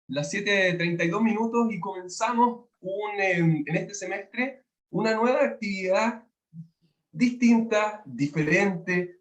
las 7:32 y comenzamos en este semestre una nueva actividad distinta, diferente,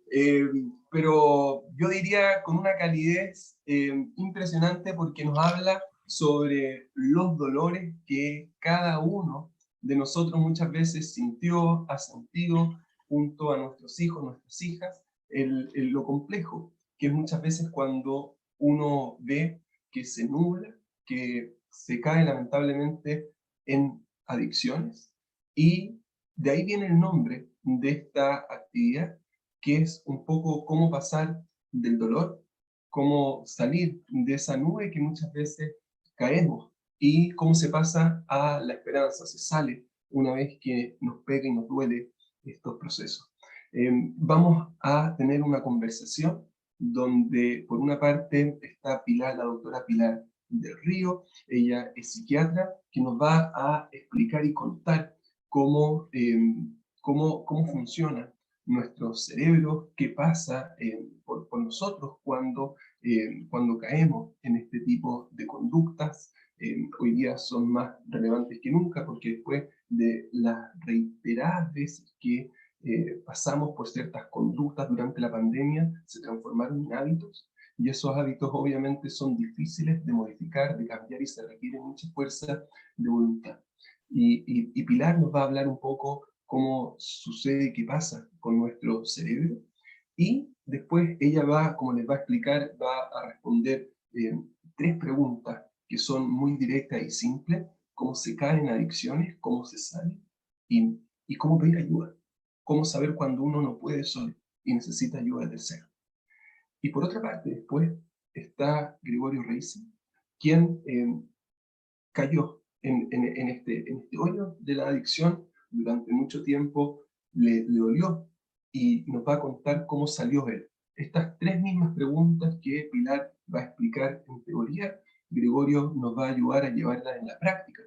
pero yo diría con una calidez impresionante porque nos habla sobre los dolores que cada uno de nosotros muchas veces sintió, ha sentido junto a nuestros hijos, nuestras hijas, lo complejo que es muchas veces cuando uno ve que se nubla, que se cae lamentablemente en adicciones, y de ahí viene el nombre de esta actividad, que es un poco cómo pasar del dolor, cómo salir de esa nube que muchas veces caemos y cómo se pasa a la esperanza, se sale una vez que nos pega y nos duele estos procesos. Vamos a tener una conversación donde por una parte está Pilar, la doctora Pilar del Río. Ella es psiquiatra que nos va a explicar y contar cómo, cómo funciona nuestro cerebro, qué pasa por nosotros cuando caemos en este tipo de conductas. Hoy día son más relevantes que nunca porque después de las reiteradas veces que pasamos por ciertas conductas durante la pandemia, se transformaron en hábitos, y esos hábitos obviamente son difíciles de modificar, de cambiar, y se requiere mucha fuerza de voluntad. Y Pilar nos va a hablar un poco cómo sucede y qué pasa con nuestro cerebro, y después ella va, como les va a explicar, va a responder tres preguntas que son muy directas y simples: cómo se caen adicciones, cómo se sale, y cómo pedir ayuda, cómo saber cuando uno no puede solo y necesita ayuda de tercero. Y por otra parte, después está Gregorio Reisi, quien cayó en este hoyo de la adicción durante mucho tiempo, le dolió, y nos va a contar cómo salió él. Estas tres mismas preguntas que Pilar va a explicar en teoría, Gregorio nos va a ayudar a llevarlas en la práctica.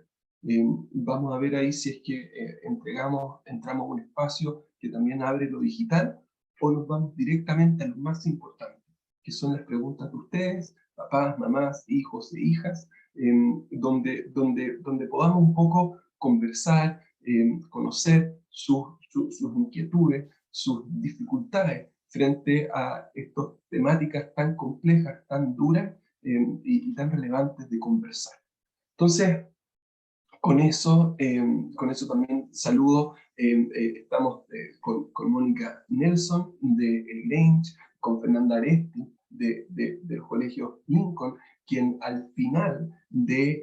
Vamos a ver ahí si es que entramos a un espacio que también abre lo digital, o nos vamos directamente a lo más importante, que son las preguntas de ustedes, papás, mamás, hijos e hijas, donde podamos un poco conversar, conocer sus inquietudes, sus dificultades frente a estas temáticas tan complejas, tan duras y tan relevantes de conversar. Entonces, con eso también saludo. Estamos con Mónica Nelson de El Grange, con Fernanda Aresti del Colegio Lincoln, quien al final de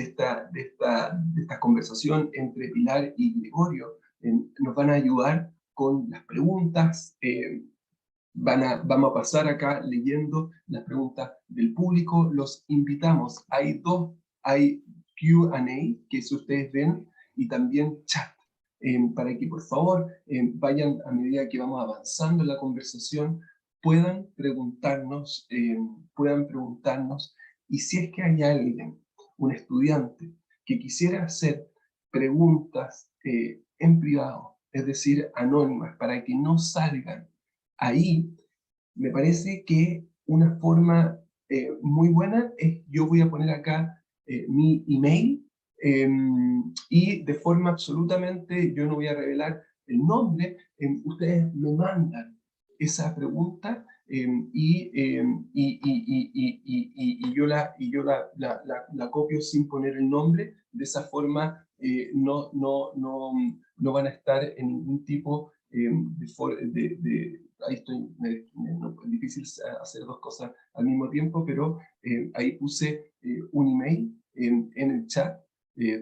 esta conversación entre Pilar y Gregorio nos van a ayudar con las preguntas. Vamos a pasar acá leyendo las preguntas del público. Los invitamos. Hay Q&A, que si ustedes ven, y también chat, para que por favor vayan, a medida que vamos avanzando en la conversación, puedan preguntarnos, y si es que hay alguien, un estudiante, que quisiera hacer preguntas en privado, es decir, anónimas, para que no salgan ahí, me parece que una forma muy buena es: yo voy a poner acá mi email, eh, y de forma absolutamente, yo no voy a revelar el nombre, ustedes me mandan esa pregunta, y yo la copio sin poner el nombre. De esa forma no van a estar en ningún tipo ahí estoy, es difícil hacer dos cosas al mismo tiempo, pero ahí puse un email en el chat.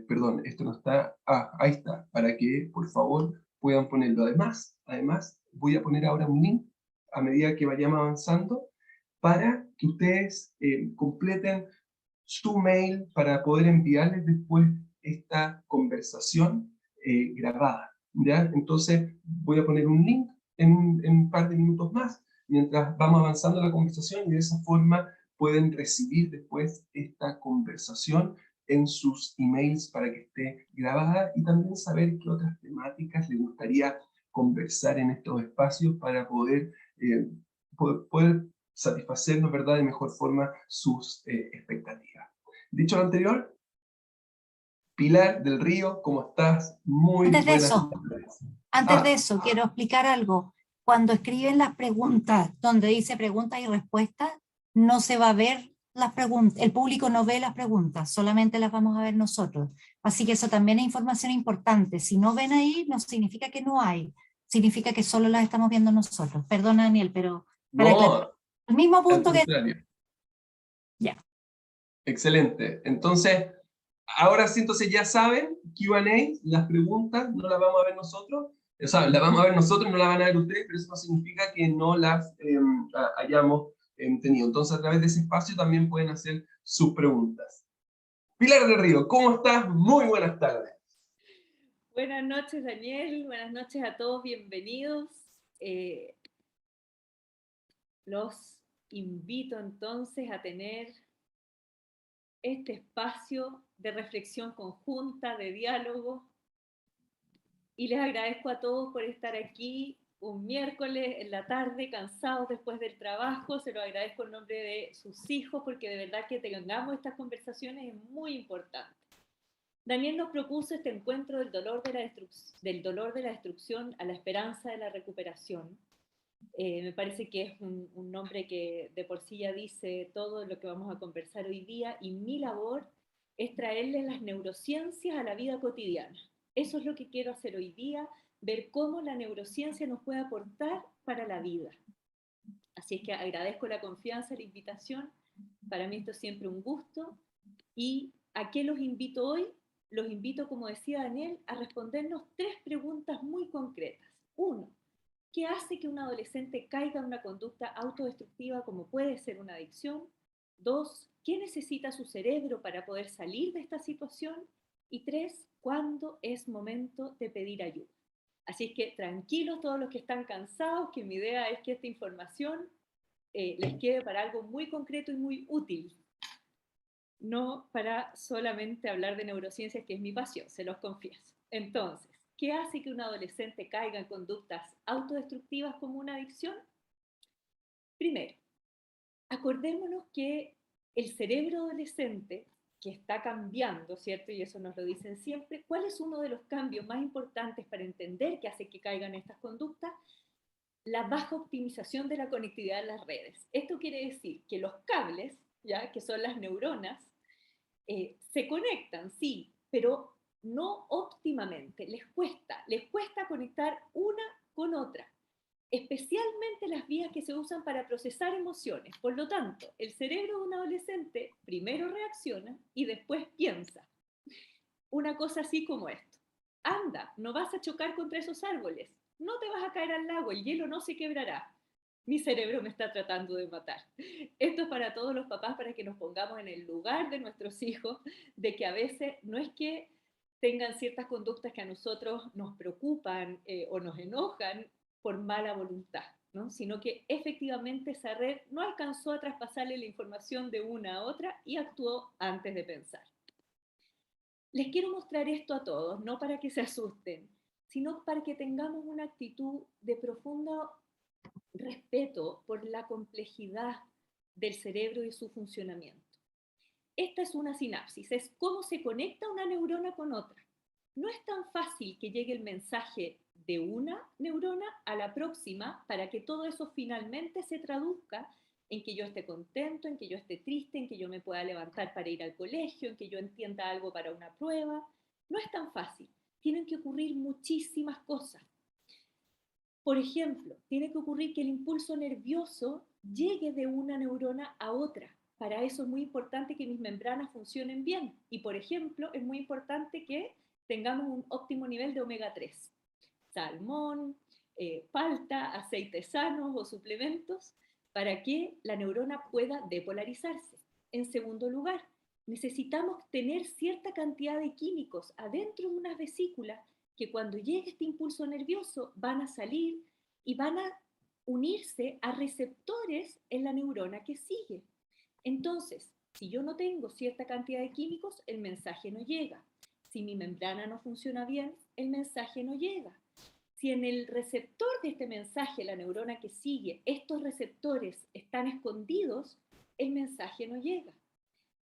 Perdón, esto no está, ahí está, para que por favor puedan ponerlo. Además, voy a poner ahora un link a medida que vayamos avanzando, para que ustedes completen su mail para poder enviarles después esta conversación grabada, ¿ya? Entonces voy a poner un link en un par de minutos más, mientras vamos avanzando la conversación, y de esa forma pueden recibir después esta conversación en sus emails para que esté grabada, y también saber qué otras temáticas les gustaría conversar en estos espacios para poder satisfacernos, ¿verdad?, de mejor forma sus expectativas. Dicho lo anterior, Pilar del Río, ¿cómo estás? Muy Antes de buenas eso, tardes. antes de Ah, eso, quiero explicar algo. Cuando escriben las preguntas, donde dice preguntas y respuestas, no se va a ver las preguntas, el público no ve las preguntas, solamente las vamos a ver nosotros. Así que eso también es información importante. Si no ven ahí, no significa que no hay, significa que solo las estamos viendo nosotros. Perdona, Daniel, pero para aclarar. no, El mismo al punto que... contrario. Ya. Excelente. Entonces, ahora sí, entonces ya saben, Q&A, las preguntas no las vamos a ver nosotros, o sea, las vamos a ver nosotros, no las van a ver ustedes, pero eso no significa que no las hayamos tenido. Entonces, a través de ese espacio también pueden hacer sus preguntas. Pilar del Río, ¿cómo estás? Muy buenas tardes. Buenas noches, Daniel. Buenas noches a todos. Bienvenidos. Los invito entonces a tener este espacio de reflexión conjunta, de diálogo. Y les agradezco a todos por estar aquí un miércoles en la tarde, cansados después del trabajo. Se lo agradezco en nombre de sus hijos, porque de verdad que tengamos estas conversaciones es muy importante. Daniel nos propuso este encuentro del dolor de la destrucción a la esperanza de la recuperación. Me parece que es un nombre que de por sí ya dice todo lo que vamos a conversar hoy día, y mi labor es traerles las neurociencias a la vida cotidiana. Eso es lo que quiero hacer hoy día, ver cómo la neurociencia nos puede aportar para la vida. Así es que agradezco la confianza, la invitación. Para mí esto es siempre un gusto. ¿Y a qué los invito hoy? Los invito, como decía Daniel, a respondernos 3 preguntas muy concretas. 1. ¿Qué hace que un adolescente caiga en una conducta autodestructiva como puede ser una adicción? 2. ¿Qué necesita su cerebro para poder salir de esta situación? Y 3. ¿Cuándo es momento de pedir ayuda? Así es que tranquilos todos los que están cansados, que mi idea es que esta información les quede para algo muy concreto y muy útil, no para solamente hablar de neurociencias, que es mi pasión, se los confieso. Entonces, ¿qué hace que un adolescente caiga en conductas autodestructivas como una adicción? Primero, acordémonos que el cerebro adolescente, que está cambiando, ¿cierto? Y eso nos lo dicen siempre. ¿Cuál es uno de los cambios más importantes para entender qué hace que caigan estas conductas? La baja optimización de la conectividad en las redes. Esto quiere decir que los cables, ya que son las neuronas, se conectan, sí, pero no óptimamente. Les cuesta conectar una con otra, especialmente las vías que se usan para procesar emociones. Por lo tanto, el cerebro de un adolescente primero reacciona y después piensa. Una cosa así como esto: anda, no vas a chocar contra esos árboles, no te vas a caer al lago, el hielo no se quebrará. Mi cerebro me está tratando de matar. Esto es para todos los papás, para que nos pongamos en el lugar de nuestros hijos, de que a veces no es que tengan ciertas conductas que a nosotros nos preocupan o nos enojan por mala voluntad, ¿no? Sino que efectivamente esa red no alcanzó a traspasarle la información de una a otra y actuó antes de pensar. Les quiero mostrar esto a todos, no para que se asusten, sino para que tengamos una actitud de profundo respeto por la complejidad del cerebro y su funcionamiento. Esta es una sinapsis, es cómo se conecta una neurona con otra. No es tan fácil que llegue el mensaje de una neurona a la próxima para que todo eso finalmente se traduzca en que yo esté contento, en que yo esté triste, en que yo me pueda levantar para ir al colegio, en que yo entienda algo para una prueba. No es tan fácil. Tienen que ocurrir muchísimas cosas. Por ejemplo, tiene que ocurrir que el impulso nervioso llegue de una neurona a otra. Para eso es muy importante que mis membranas funcionen bien. Y, por ejemplo, es muy importante que tengamos un óptimo nivel de omega 3. Salmón, palta, aceites sanos o suplementos, para que la neurona pueda depolarizarse. En segundo lugar, necesitamos tener cierta cantidad de químicos adentro de unas vesículas que cuando llegue este impulso nervioso van a salir y van a unirse a receptores en la neurona que sigue. Entonces, si yo no tengo cierta cantidad de químicos, el mensaje no llega. Si mi membrana no funciona bien, el mensaje no llega. Si en el receptor de este mensaje, la neurona que sigue, estos receptores están escondidos, el mensaje no llega.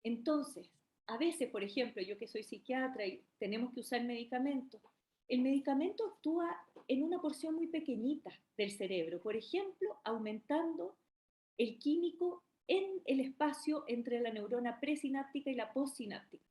Entonces, a veces, por ejemplo, yo que soy psiquiatra y tenemos que usar medicamentos, el medicamento actúa en una porción muy pequeñita del cerebro, por ejemplo, aumentando el químico en el espacio entre la neurona presináptica y la postsináptica.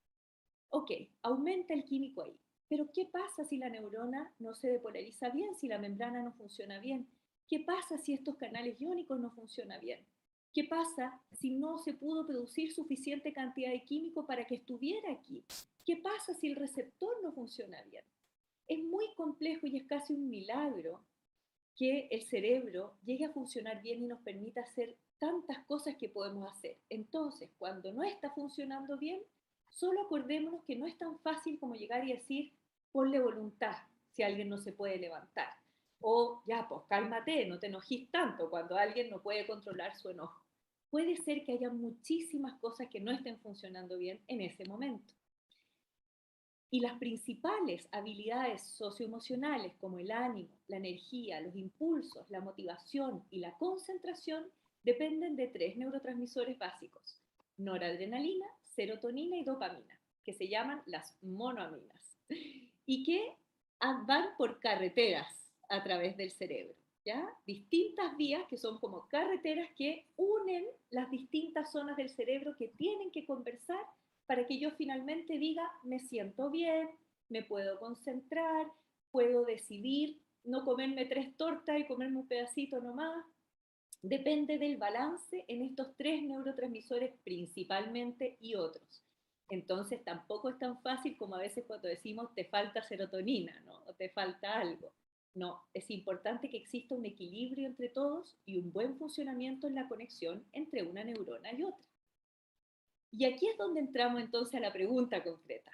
Ok, aumenta el químico ahí, pero ¿qué pasa si la neurona no se depolariza bien, si la membrana no funciona bien? ¿Qué pasa si estos canales iónicos no funcionan bien? ¿Qué pasa si no se pudo producir suficiente cantidad de químico para que estuviera aquí? ¿Qué pasa si el receptor no funciona bien? Es muy complejo y es casi un milagro que el cerebro llegue a funcionar bien y nos permita hacer tantas cosas que podemos hacer. Entonces, cuando no está funcionando bien, solo acordémonos que no es tan fácil como llegar y decir, ponle voluntad si alguien no se puede levantar. O ya, pues cálmate, no te enojes tanto cuando alguien no puede controlar su enojo. Puede ser que haya muchísimas cosas que no estén funcionando bien en ese momento. Y las principales habilidades socioemocionales como el ánimo, la energía, los impulsos, la motivación y la concentración dependen de 3 neurotransmisores básicos: noradrenalina, serotonina y dopamina, que se llaman las monoaminas, y que van por carreteras a través del cerebro, ¿ya? Distintas vías que son como carreteras que unen las distintas zonas del cerebro que tienen que conversar para que yo finalmente diga, me siento bien, me puedo concentrar, puedo decidir no comerme 3 tortas y comerme un pedacito nomás. Depende del balance en estos 3 neurotransmisores principalmente y otros. Entonces tampoco es tan fácil como a veces cuando decimos te falta serotonina, ¿no? O te falta algo. No, es importante que exista un equilibrio entre todos y un buen funcionamiento en la conexión entre una neurona y otra. Y aquí es donde entramos entonces a la pregunta concreta.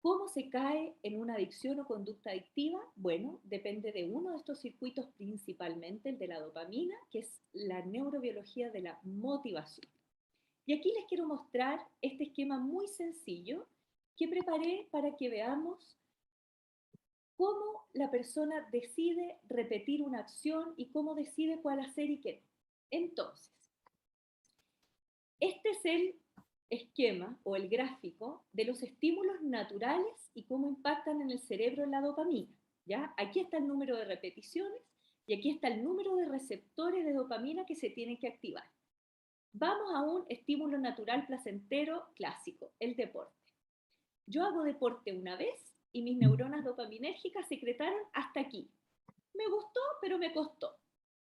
¿Cómo se cae en una adicción o conducta adictiva? Bueno, depende de uno de estos circuitos, principalmente el de la dopamina, que es la neurobiología de la motivación. Y aquí les quiero mostrar este esquema muy sencillo que preparé para que veamos cómo la persona decide repetir una acción y cómo decide cuál hacer y qué no. Entonces, este es el esquema o el gráfico de los estímulos naturales y cómo impactan en el cerebro la dopamina. ¿Ya? Aquí está el número de repeticiones y aquí está el número de receptores de dopamina que se tienen que activar. Vamos a un estímulo natural placentero clásico, el deporte. Yo hago deporte una vez y mis neuronas dopaminérgicas secretaron hasta aquí. Me gustó, pero me costó.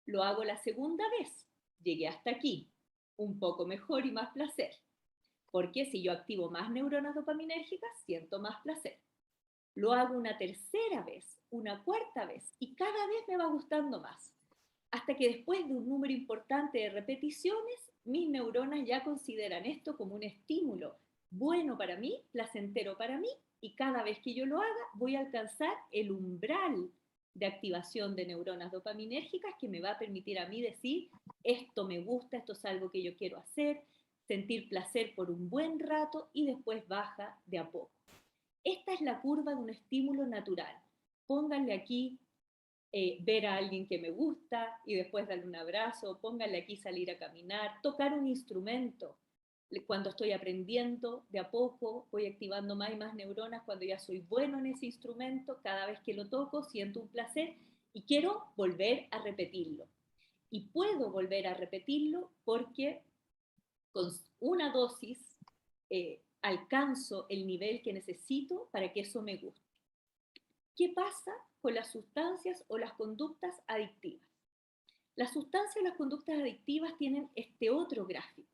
Lo hago la segunda vez. Llegué hasta aquí. Un poco mejor y más placer. Porque si yo activo más neuronas dopaminérgicas, siento más placer. Lo hago una tercera vez, una cuarta vez, y cada vez me va gustando más. Hasta que después de un número importante de repeticiones, mis neuronas ya consideran esto como un estímulo bueno para mí, placentero para mí, y cada vez que yo lo haga, voy a alcanzar el umbral de activación de neuronas dopaminérgicas que me va a permitir a mí decir, esto me gusta, esto es algo que yo quiero hacer, sentir placer por un buen rato y después baja de a poco. Esta es la curva de un estímulo natural. Pónganle aquí ver a alguien que me gusta y después darle un abrazo, pónganle aquí salir a caminar, tocar un instrumento. Cuando estoy aprendiendo, de a poco voy activando más y más neuronas. Cuando ya soy bueno en ese instrumento, cada vez que lo toco siento un placer y quiero volver a repetirlo. Y puedo volver a repetirlo porque con una dosis alcanzo el nivel que necesito para que eso me guste. ¿Qué pasa con las sustancias o las conductas adictivas? Las sustancias o las conductas adictivas tienen este otro gráfico.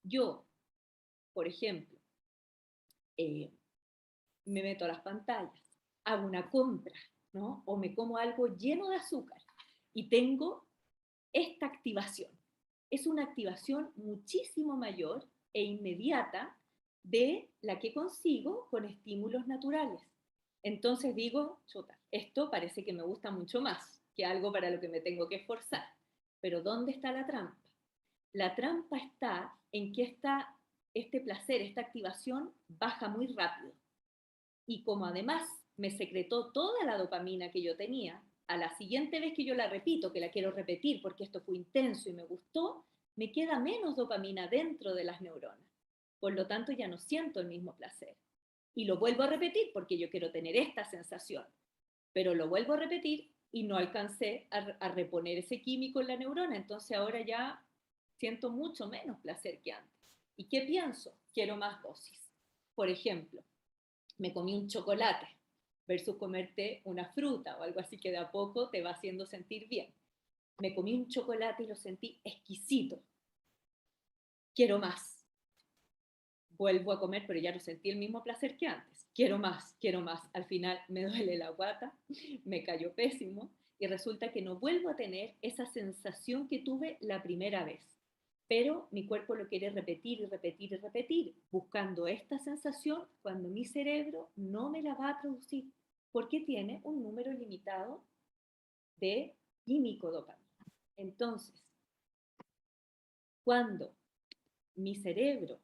Yo, por ejemplo, me meto a las pantallas, hago una compra, ¿no? O me como algo lleno de azúcar y tengo esta activación. Es una activación muchísimo mayor e inmediata de la que consigo con estímulos naturales. Entonces digo, chuta, esto parece que me gusta mucho más que algo para lo que me tengo que esforzar. Pero ¿dónde está la trampa? La trampa está en que este placer, esta activación baja muy rápido. Y como además me secretó toda la dopamina que yo tenía, a la siguiente vez que yo la repito, que la quiero repetir porque esto fue intenso y me gustó, me queda menos dopamina dentro de las neuronas. Por lo tanto, ya no siento el mismo placer. Y lo vuelvo a repetir porque yo quiero tener esta sensación. Pero lo vuelvo a repetir y no alcancé a reponer ese químico en la neurona. Entonces ahora ya siento mucho menos placer que antes. ¿Y qué pienso? Quiero más dosis. Por ejemplo, me comí un chocolate versus comerte una fruta o algo así que de a poco te va haciendo sentir bien. Me comí un chocolate y lo sentí exquisito. Quiero más. Vuelvo a comer, pero ya no sentí el mismo placer que antes. Quiero más, quiero más. Al final me duele la guata, me cayó pésimo y resulta que no vuelvo a tener esa sensación que tuve la primera vez. Pero mi cuerpo lo quiere repetir y repetir y repetir, buscando esta sensación cuando mi cerebro no me la va a producir, porque tiene un número limitado de químico dopamina. Entonces, cuando mi cerebro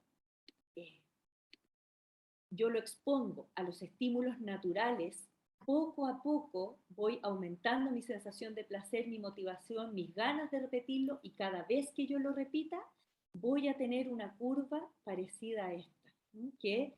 yo lo expongo a los estímulos naturales, poco a poco voy aumentando mi sensación de placer, mi motivación, mis ganas de repetirlo y cada vez que yo lo repita, voy a tener una curva parecida a esta, que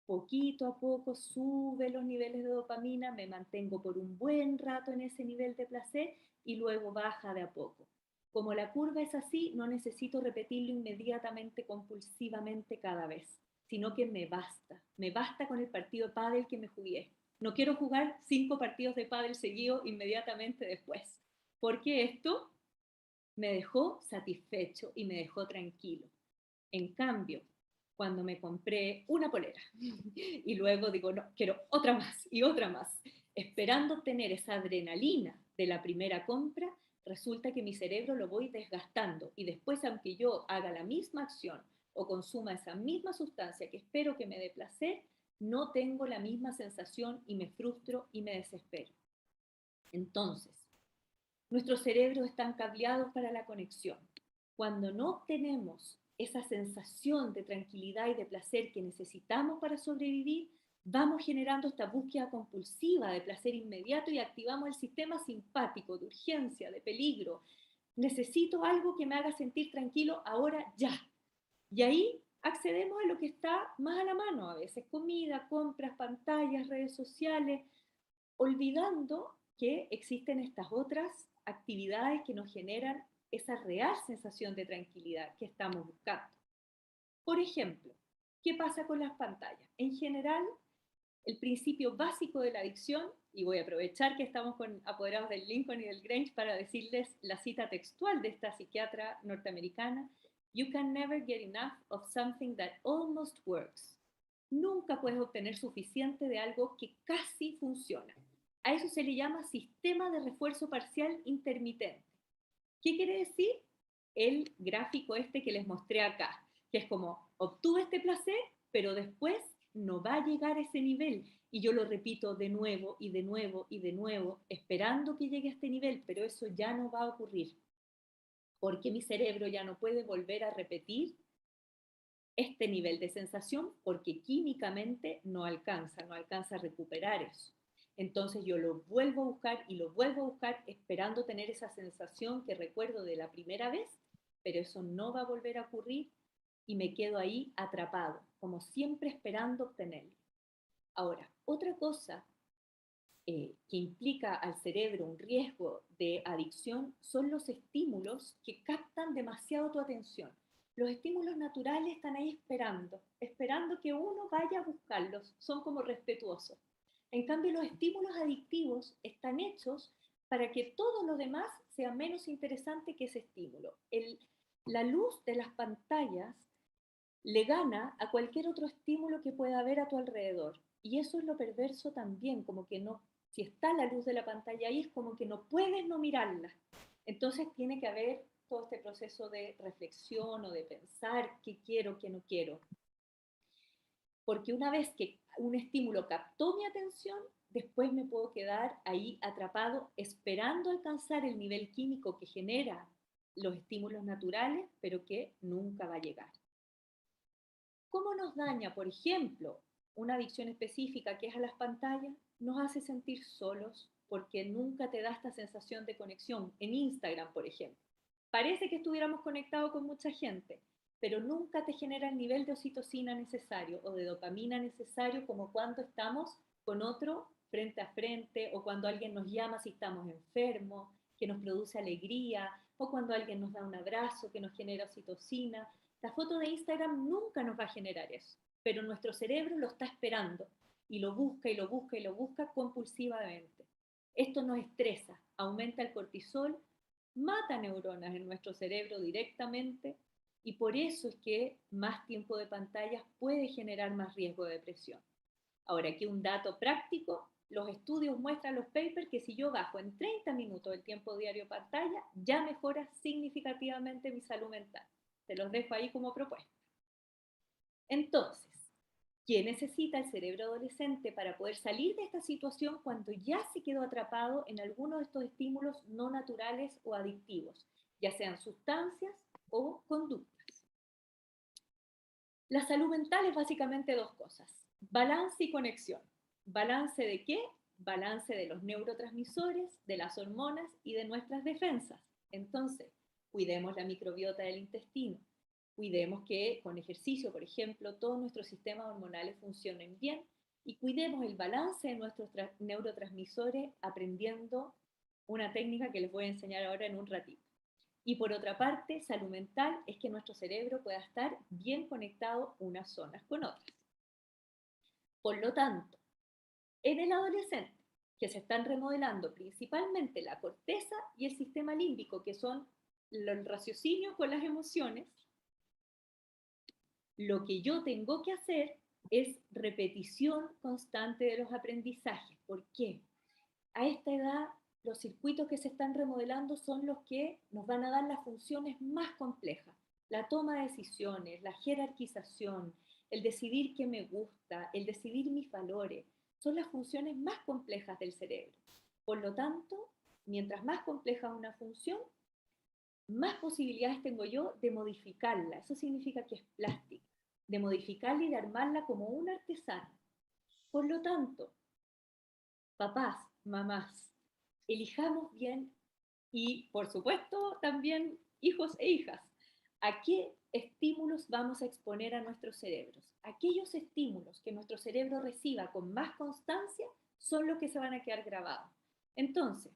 poquito a poco sube los niveles de dopamina, me mantengo por un buen rato en ese nivel de placer y luego baja de a poco. Como la curva es así, no necesito repetirlo inmediatamente, compulsivamente cada vez, sino que me basta con el partido de pádel que me jugué. No quiero jugar 5 partidos de pádel seguidos inmediatamente después, porque esto me dejó satisfecho y me dejó tranquilo. En cambio, cuando me compré una polera y luego digo, no, quiero otra más, esperando tener esa adrenalina de la primera compra, resulta que mi cerebro lo voy desgastando y después, aunque yo haga la misma acción o consuma esa misma sustancia que espero que me dé placer, no tengo la misma sensación y me frustro y me desespero. Entonces, nuestros cerebros están cableados para la conexión. Cuando no obtenemos esa sensación de tranquilidad y de placer que necesitamos para sobrevivir, vamos generando esta búsqueda compulsiva de placer inmediato y activamos el sistema simpático de urgencia, de peligro. Necesito algo que me haga sentir tranquilo ahora ya. Y ahí accedemos a lo que está más a la mano a veces, comida, compras, pantallas, redes sociales, olvidando que existen estas otras actividades que nos generan esa real sensación de tranquilidad que estamos buscando. Por ejemplo, ¿qué pasa con las pantallas? En general, el principio básico de la adicción, y voy a aprovechar que estamos con apoderados del Lincoln y del Grange para decirles la cita textual de esta psiquiatra norteamericana: "You can never get enough of something that almost works." Nunca puedes obtener suficiente de algo que casi funciona. A eso se le llama sistema de refuerzo parcial intermitente. ¿Qué quiere decir? El gráfico este que les mostré acá, que es como, obtuve este placer, pero después no va a llegar a ese nivel. Y yo lo repito de nuevo y de nuevo y de nuevo, esperando que llegue a este nivel, pero eso ya no va a ocurrir. Porque mi cerebro ya no puede volver a repetir este nivel de sensación porque químicamente no alcanza a recuperar eso. Entonces yo lo vuelvo a buscar y lo vuelvo a buscar esperando tener esa sensación que recuerdo de la primera vez, pero eso no va a volver a ocurrir y me quedo ahí atrapado, como siempre esperando obtenerlo. Ahora, otra cosa que implica al cerebro un riesgo de adicción son los estímulos que captan demasiado tu atención. Los estímulos naturales están ahí esperando que uno vaya a buscarlos, son como respetuosos. En cambio, los estímulos adictivos están hechos para que todo lo demás sea menos interesante que ese estímulo. La luz de las pantallas le gana a cualquier otro estímulo que pueda haber a tu alrededor. Y eso es lo perverso también, como que no, si está la luz de la pantalla ahí, es como que no puedes no mirarla. Entonces tiene que haber todo este proceso de reflexión o de pensar qué quiero, qué no quiero. Porque una vez que un estímulo captó mi atención, después me puedo quedar ahí atrapado esperando alcanzar el nivel químico que genera los estímulos naturales, pero que nunca va a llegar. ¿Cómo nos daña, por ejemplo, una adicción específica que es a las pantallas? Nos hace sentir solos porque nunca te da esta sensación de conexión. En Instagram, por ejemplo, parece que estuviéramos conectados con mucha gente, pero nunca te genera el nivel de oxitocina necesario o de dopamina necesario como cuando estamos con otro frente a frente, o cuando alguien nos llama si estamos enfermos, que nos produce alegría, o cuando alguien nos da un abrazo que nos genera oxitocina. La foto de Instagram nunca nos va a generar eso, pero nuestro cerebro lo está esperando y lo busca y lo busca y lo busca compulsivamente. Esto nos estresa, aumenta el cortisol, mata neuronas en nuestro cerebro directamente, y por eso es que más tiempo de pantallas puede generar más riesgo de depresión. Ahora, aquí un dato práctico: los estudios muestran, los papers, que si yo bajo en 30 minutos el tiempo diario pantalla, ya mejora significativamente mi salud mental. Se los dejo ahí como propuesta. Entonces, ¿qué necesita el cerebro adolescente para poder salir de esta situación cuando ya se quedó atrapado en alguno de estos estímulos no naturales o adictivos, ya sean sustancias o conductas? La salud mental es básicamente dos cosas: balance y conexión. ¿Balance de qué? Balance de los neurotransmisores, de las hormonas y de nuestras defensas. Entonces, cuidemos la microbiota del intestino, cuidemos que con ejercicio, por ejemplo, todos nuestros sistemas hormonales funcionen bien, y cuidemos el balance de nuestros neurotransmisores aprendiendo una técnica que les voy a enseñar ahora en un ratito. Y por otra parte, salud mental es que nuestro cerebro pueda estar bien conectado unas zonas con otras. Por lo tanto, en el adolescente, que se están remodelando principalmente la corteza y el sistema límbico, que son el raciocinio con las emociones, lo que yo tengo que hacer es repetición constante de los aprendizajes. ¿Por qué? A esta edad, los circuitos que se están remodelando son los que nos van a dar las funciones más complejas: la toma de decisiones, la jerarquización, el decidir qué me gusta, el decidir mis valores. Son las funciones más complejas del cerebro. Por lo tanto, mientras más compleja es una función, más posibilidades tengo yo de modificarla. Eso significa que es plástica, de modificarla y de armarla como un artesano. Por lo tanto, papás, mamás, elijamos bien, y por supuesto también hijos e hijas, a qué estímulos vamos a exponer a nuestros cerebros. Aquellos estímulos que nuestro cerebro reciba con más constancia son los que se van a quedar grabados. Entonces,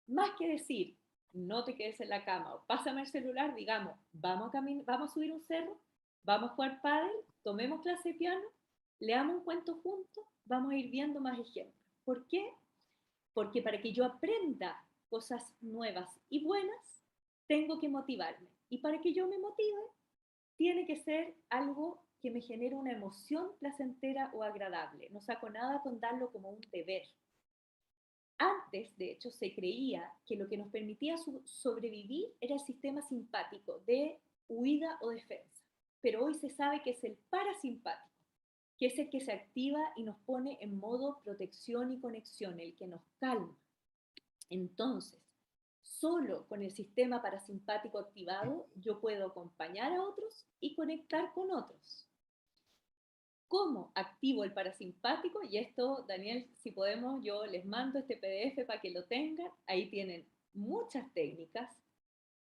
más que decir no te quedes en la cama o pásame el celular, digamos, vamos a subir un cerro, vamos a jugar pádel, tomemos clase de piano, leamos un cuento juntos, vamos a ir viendo más ejemplos. ¿Por qué? Porque para que yo aprenda cosas nuevas y buenas, tengo que motivarme. Y para que yo me motive, tiene que ser algo que me genere una emoción placentera o agradable. No saco nada con darlo como un deber. Antes, de hecho, se creía que lo que nos permitía sobrevivir era el sistema simpático de huida o defensa. Pero hoy se sabe que es el parasimpático, que es el que se activa y nos pone en modo protección y conexión, el que nos calma. Entonces, solo con el sistema parasimpático activado yo puedo acompañar a otros y conectar con otros. ¿Cómo activo el parasimpático? Y esto, Daniel, si podemos, yo les mando este PDF para que lo tengan. Ahí tienen muchas técnicas.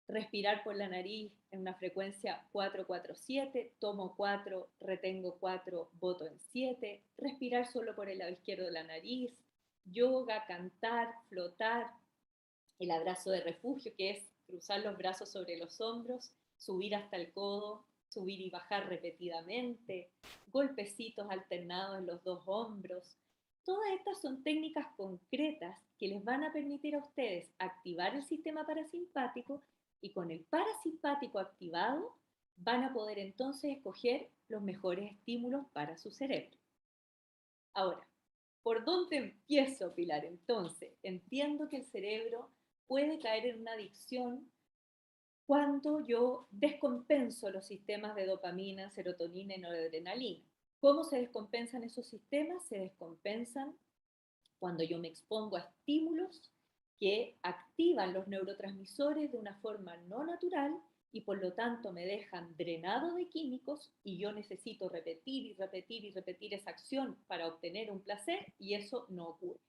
Respirar por la nariz en una frecuencia 4-4-7, tomo 4, retengo 4, boto en 7, respirar solo por el lado izquierdo de la nariz, yoga, cantar, flotar, el abrazo de refugio, que es cruzar los brazos sobre los hombros, subir hasta el codo, subir y bajar repetidamente, golpecitos alternados en los dos hombros. Todas estas son técnicas concretas que les van a permitir a ustedes activar el sistema parasimpático, y con el parasimpático activado van a poder entonces escoger los mejores estímulos para su cerebro. Ahora, ¿por dónde empiezo, Pilar? Entonces, entiendo que el cerebro puede caer en una adicción cuando yo descompenso los sistemas de dopamina, serotonina y noradrenalina. ¿Cómo se descompensan esos sistemas? Se descompensan cuando yo me expongo a estímulos que activan los neurotransmisores de una forma no natural y por lo tanto me dejan drenado de químicos, y yo necesito repetir y repetir y repetir esa acción para obtener un placer, y eso no ocurre.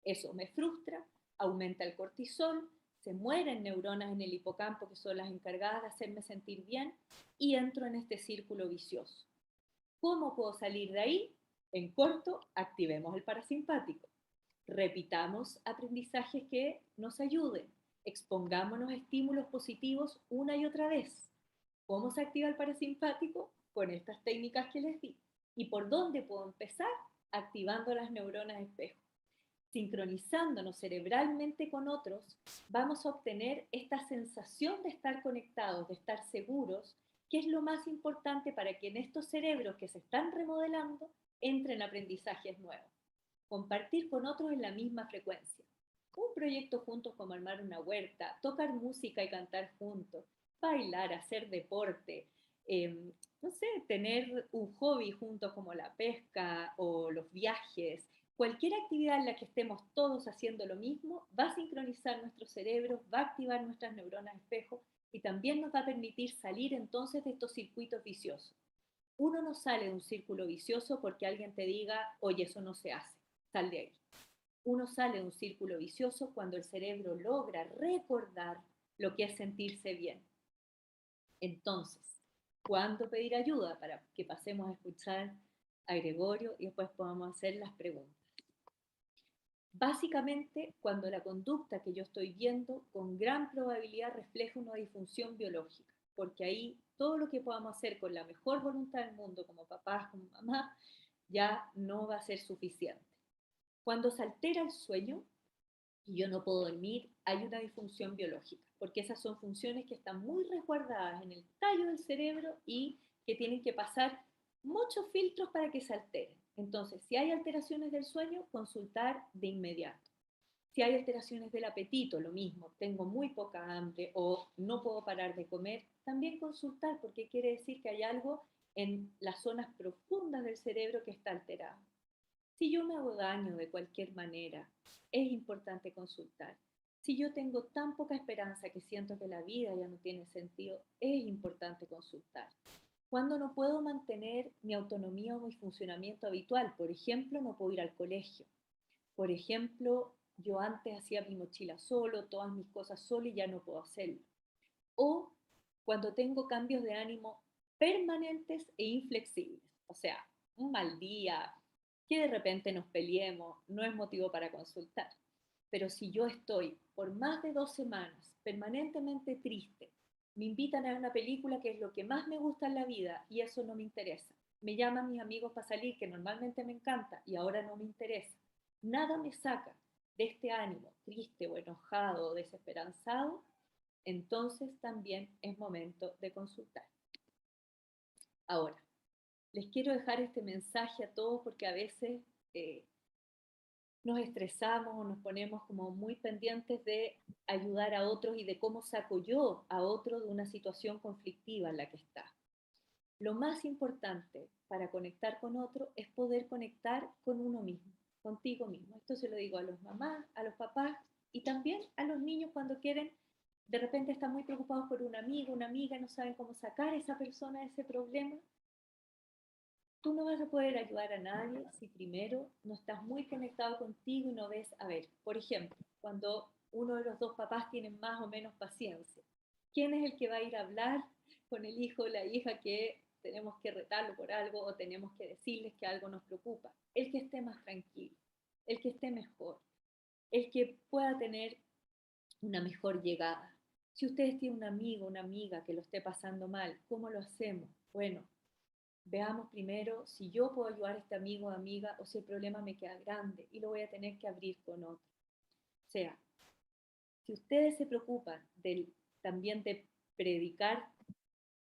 Eso me frustra, aumenta el cortisol, se mueren neuronas en el hipocampo que son las encargadas de hacerme sentir bien y entro en este círculo vicioso. ¿Cómo puedo salir de ahí? En corto, activemos el parasimpático. Repitamos aprendizajes que nos ayuden. Expongámonos a estímulos positivos una y otra vez. ¿Cómo se activa el parasimpático? Con estas técnicas que les di. ¿Y por dónde puedo empezar? Activando las neuronas espejo. Sincronizándonos cerebralmente con otros, vamos a obtener esta sensación de estar conectados, de estar seguros, que es lo más importante para que en estos cerebros que se están remodelando entren aprendizajes nuevos. Compartir con otros en la misma frecuencia. Un proyecto juntos como armar una huerta, tocar música y cantar juntos, bailar, hacer deporte, no sé, tener un hobby juntos como la pesca o los viajes. Cualquier actividad en la que estemos todos haciendo lo mismo va a sincronizar nuestro cerebro, va a activar nuestras neuronas espejo y también nos va a permitir salir entonces de estos circuitos viciosos. Uno no sale de un círculo vicioso porque alguien te diga, oye, eso no se hace, sal de ahí. Uno sale de un círculo vicioso cuando el cerebro logra recordar lo que es sentirse bien. Entonces, ¿cuándo pedir ayuda? Para que pasemos a escuchar a Gregorio y después podamos hacer las preguntas. Básicamente, cuando la conducta que yo estoy viendo con gran probabilidad refleja una disfunción biológica, porque ahí todo lo que podamos hacer con la mejor voluntad del mundo, como papás, como mamá, ya no va a ser suficiente. Cuando se altera el sueño y yo no puedo dormir, hay una disfunción biológica, porque esas son funciones que están muy resguardadas en el tallo del cerebro y que tienen que pasar muchos filtros para que se alteren. Entonces, si hay alteraciones del sueño, consultar de inmediato. Si hay alteraciones del apetito, lo mismo, tengo muy poca hambre o no puedo parar de comer, también consultar, porque quiere decir que hay algo en las zonas profundas del cerebro que está alterado. Si yo me hago daño de cualquier manera, es importante consultar. Si yo tengo tan poca esperanza que siento que la vida ya no tiene sentido, es importante consultar. Cuando no puedo mantener mi autonomía o mi funcionamiento habitual, por ejemplo, no puedo ir al colegio. Por ejemplo, yo antes hacía mi mochila solo, todas mis cosas solo y ya no puedo hacerlo. O cuando tengo cambios de ánimo permanentes e inflexibles. O sea, un mal día, que de repente nos peleemos, no es motivo para consultar. Pero si yo estoy por más de 2 semanas permanentemente triste, me invitan a ver una película que es lo que más me gusta en la vida y eso no me interesa. Me llaman mis amigos para salir, que normalmente me encanta y ahora no me interesa. Nada me saca de este ánimo triste o enojado o desesperanzado, entonces también es momento de consultar. Ahora, les quiero dejar este mensaje a todos porque a veces nos estresamos o nos ponemos como muy pendientes de ayudar a otros y de cómo saco yo a otro de una situación conflictiva en la que está. Lo más importante para conectar con otro es poder conectar con uno mismo, contigo mismo. Esto se lo digo a los mamás, a los papás y también a los niños cuando quieren, de repente están muy preocupados por un amigo, una amiga, no saben cómo sacar a esa persona de ese problema. Tú no vas a poder ayudar a nadie si primero no estás muy conectado contigo y no ves, a ver, por ejemplo, cuando uno de los dos papás tiene más o menos paciencia, ¿quién es el que va a ir a hablar con el hijo o la hija que tenemos que retarlo por algo o tenemos que decirles que algo nos preocupa? El que esté más tranquilo, el que esté mejor, el que pueda tener una mejor llegada. Si ustedes tienen un amigo, una amiga que lo esté pasando mal, ¿cómo lo hacemos? Bueno, veamos primero si yo puedo ayudar a este amigo o amiga o si el problema me queda grande y lo voy a tener que abrir con otro. O sea, si ustedes se preocupan también de predicar,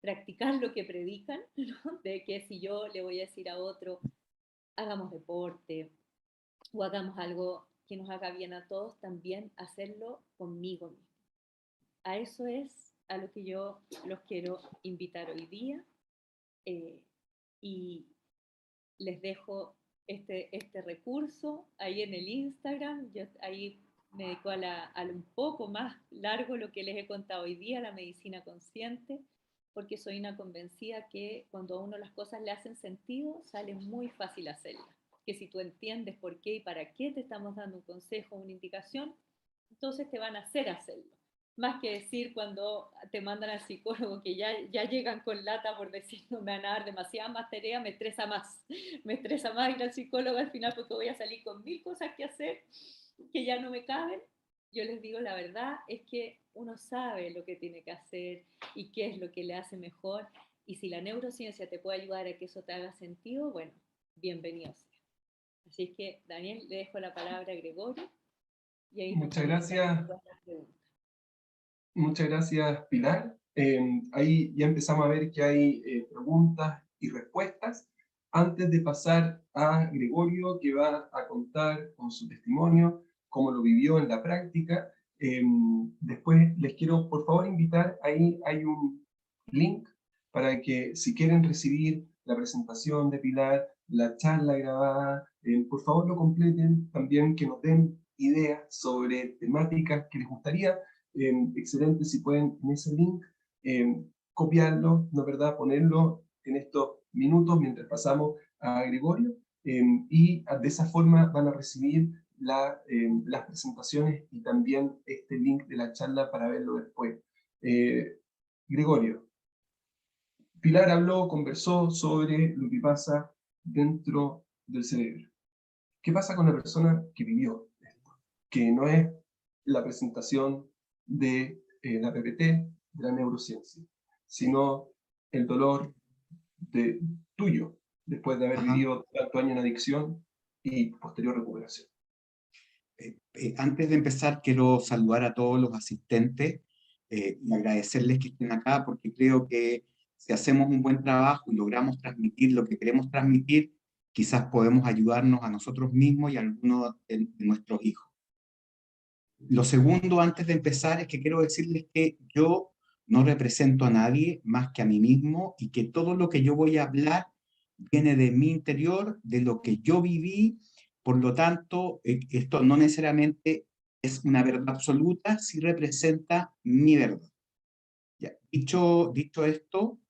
practicar lo que predican, ¿no? De que si yo le voy a decir a otro, hagamos deporte o hagamos algo que nos haga bien a todos, también hacerlo conmigo mismo. A eso es a lo que yo los quiero invitar hoy día. Y les dejo este recurso ahí en el Instagram. Yo ahí me dedico a un poco más largo lo que les he contado hoy día, la medicina consciente, porque soy una convencida que cuando a uno las cosas le hacen sentido, sale muy fácil hacerlas. Que si tú entiendes por qué y para qué te estamos dando un consejo o una indicación, entonces te van a hacer hacerlo. más que decir cuando te mandan al psicólogo que ya llegan con lata por decir no me van a dar demasiada más tarea, me estresa más. Me estresa más ir al psicólogo al final porque voy a salir con 1000 cosas que hacer que ya no me caben. Yo les digo la verdad, es que uno sabe lo que tiene que hacer y qué es lo que le hace mejor. Y si la neurociencia te puede ayudar a que eso te haga sentido, bueno, bienvenido sea. Así es que, Daniel, le dejo la palabra a Gregorio y ahí nos Muchas vamos a estar gracias. haciendo las preguntas. Muchas gracias, Pilar. Ahí ya empezamos a ver que hay preguntas y respuestas. Antes de pasar a Gregorio, que va a contar con su testimonio, cómo lo vivió en la práctica, después les quiero, por favor, invitar, ahí hay un link para que si quieren recibir la presentación de Pilar, la charla grabada, por favor lo completen, también que nos den ideas sobre temáticas que les gustaría. Excelente si pueden en ese link copiarlo, ¿no es verdad? Ponerlo en estos minutos mientras pasamos a Gregorio, y de esa forma van a recibir las presentaciones y también este link de la charla para verlo después. Gregorio, Pilar habló, conversó sobre lo que pasa dentro del cerebro. ¿Qué pasa con la persona que vivió esto? Que no es la presentación de la PPT, de la neurociencia, sino el dolor tuyo, después de haber Ajá. vivido tanto año en adicción y posterior recuperación. Antes de empezar, quiero saludar a todos los asistentes y agradecerles que estén acá, porque creo que si hacemos un buen trabajo y logramos transmitir lo que queremos transmitir, quizás podemos ayudarnos a nosotros mismos y a algunos de nuestros hijos. Lo segundo, antes de empezar, es que quiero decirles que yo no represento a nadie más que a mí mismo y que todo lo que yo voy a hablar viene de mi interior, de lo que yo viví. Por lo tanto, esto no necesariamente es una verdad absoluta, sí representa mi verdad. Ya. Dicho esto,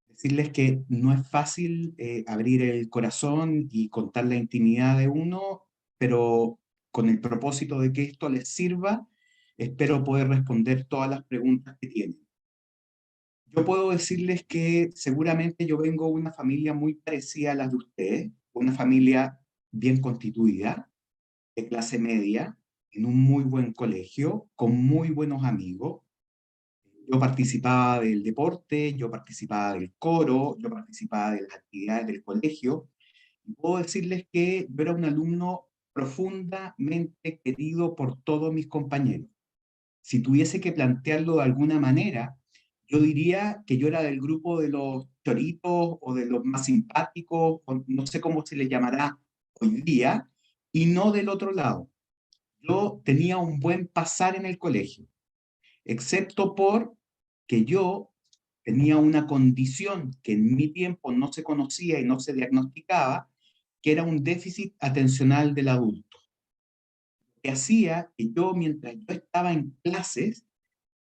decirles que no es fácil abrir el corazón y contar la intimidad de uno, pero con el propósito de que esto les sirva, espero poder responder todas las preguntas que tienen. Yo puedo decirles que seguramente yo vengo de una familia muy parecida a la de ustedes, una familia bien constituida, de clase media, en un muy buen colegio, con muy buenos amigos. Yo participaba del deporte, yo participaba del coro, yo participaba de las actividades del colegio. Y puedo decirles que yo era un alumno profundamente querido por todos mis compañeros. Si tuviese que plantearlo de alguna manera, yo diría que yo era del grupo de los choritos o de los más simpáticos, o no sé cómo se le llamará hoy día, y no del otro lado. Yo tenía un buen pasar en el colegio, excepto por que yo tenía una condición que en mi tiempo no se conocía y no se diagnosticaba, que era un déficit atencional del adulto. Que hacía que yo, mientras yo estaba en clases,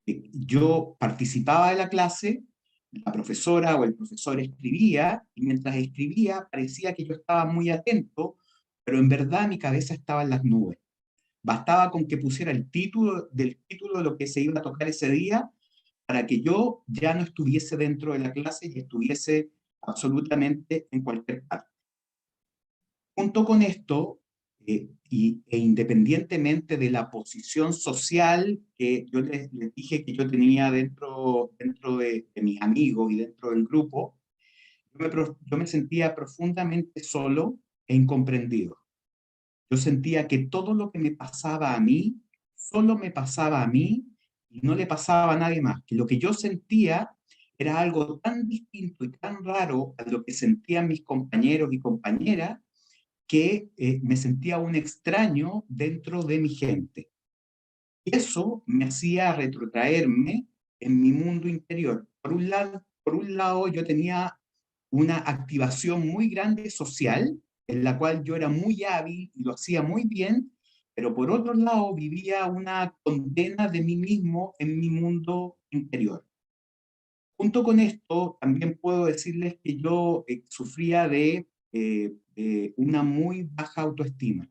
yo participaba de la clase, la profesora o el profesor escribía, y mientras escribía parecía que yo estaba muy atento, pero en verdad mi cabeza estaba en las nubes. Bastaba con que pusiera el título de lo que se iba a tocar ese día para que yo ya no estuviese dentro de la clase y estuviese absolutamente en cualquier parte. Junto con esto, e independientemente de la posición social que yo les dije que yo tenía dentro de mis amigos y dentro del grupo, yo me sentía profundamente solo e incomprendido. Yo sentía que todo lo que me pasaba a mí, solo me pasaba a mí y no le pasaba a nadie más. Que lo que yo sentía era algo tan distinto y tan raro a lo que sentían mis compañeros y compañeras, que me sentía un extraño dentro de mi gente. Y eso me hacía retrotraerme en mi mundo interior. Por un lado, yo tenía una activación muy grande social, en la cual yo era muy hábil y lo hacía muy bien, pero por otro lado vivía una condena de mí mismo en mi mundo interior. Junto con esto, también puedo decirles que yo sufría de una muy baja autoestima.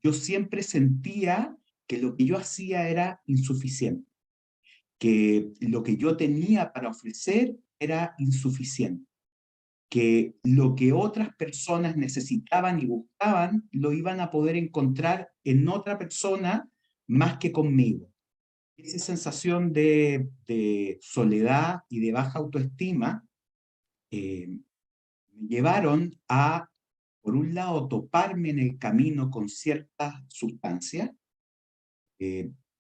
Yo siempre sentía que lo que yo hacía era insuficiente. que lo que yo tenía para ofrecer era insuficiente, que lo que otras personas necesitaban y buscaban lo iban a poder encontrar en otra persona más que conmigo. Esa sensación de soledad y de baja autoestima me llevaron a, por un lado, toparme en el camino con ciertas sustancias,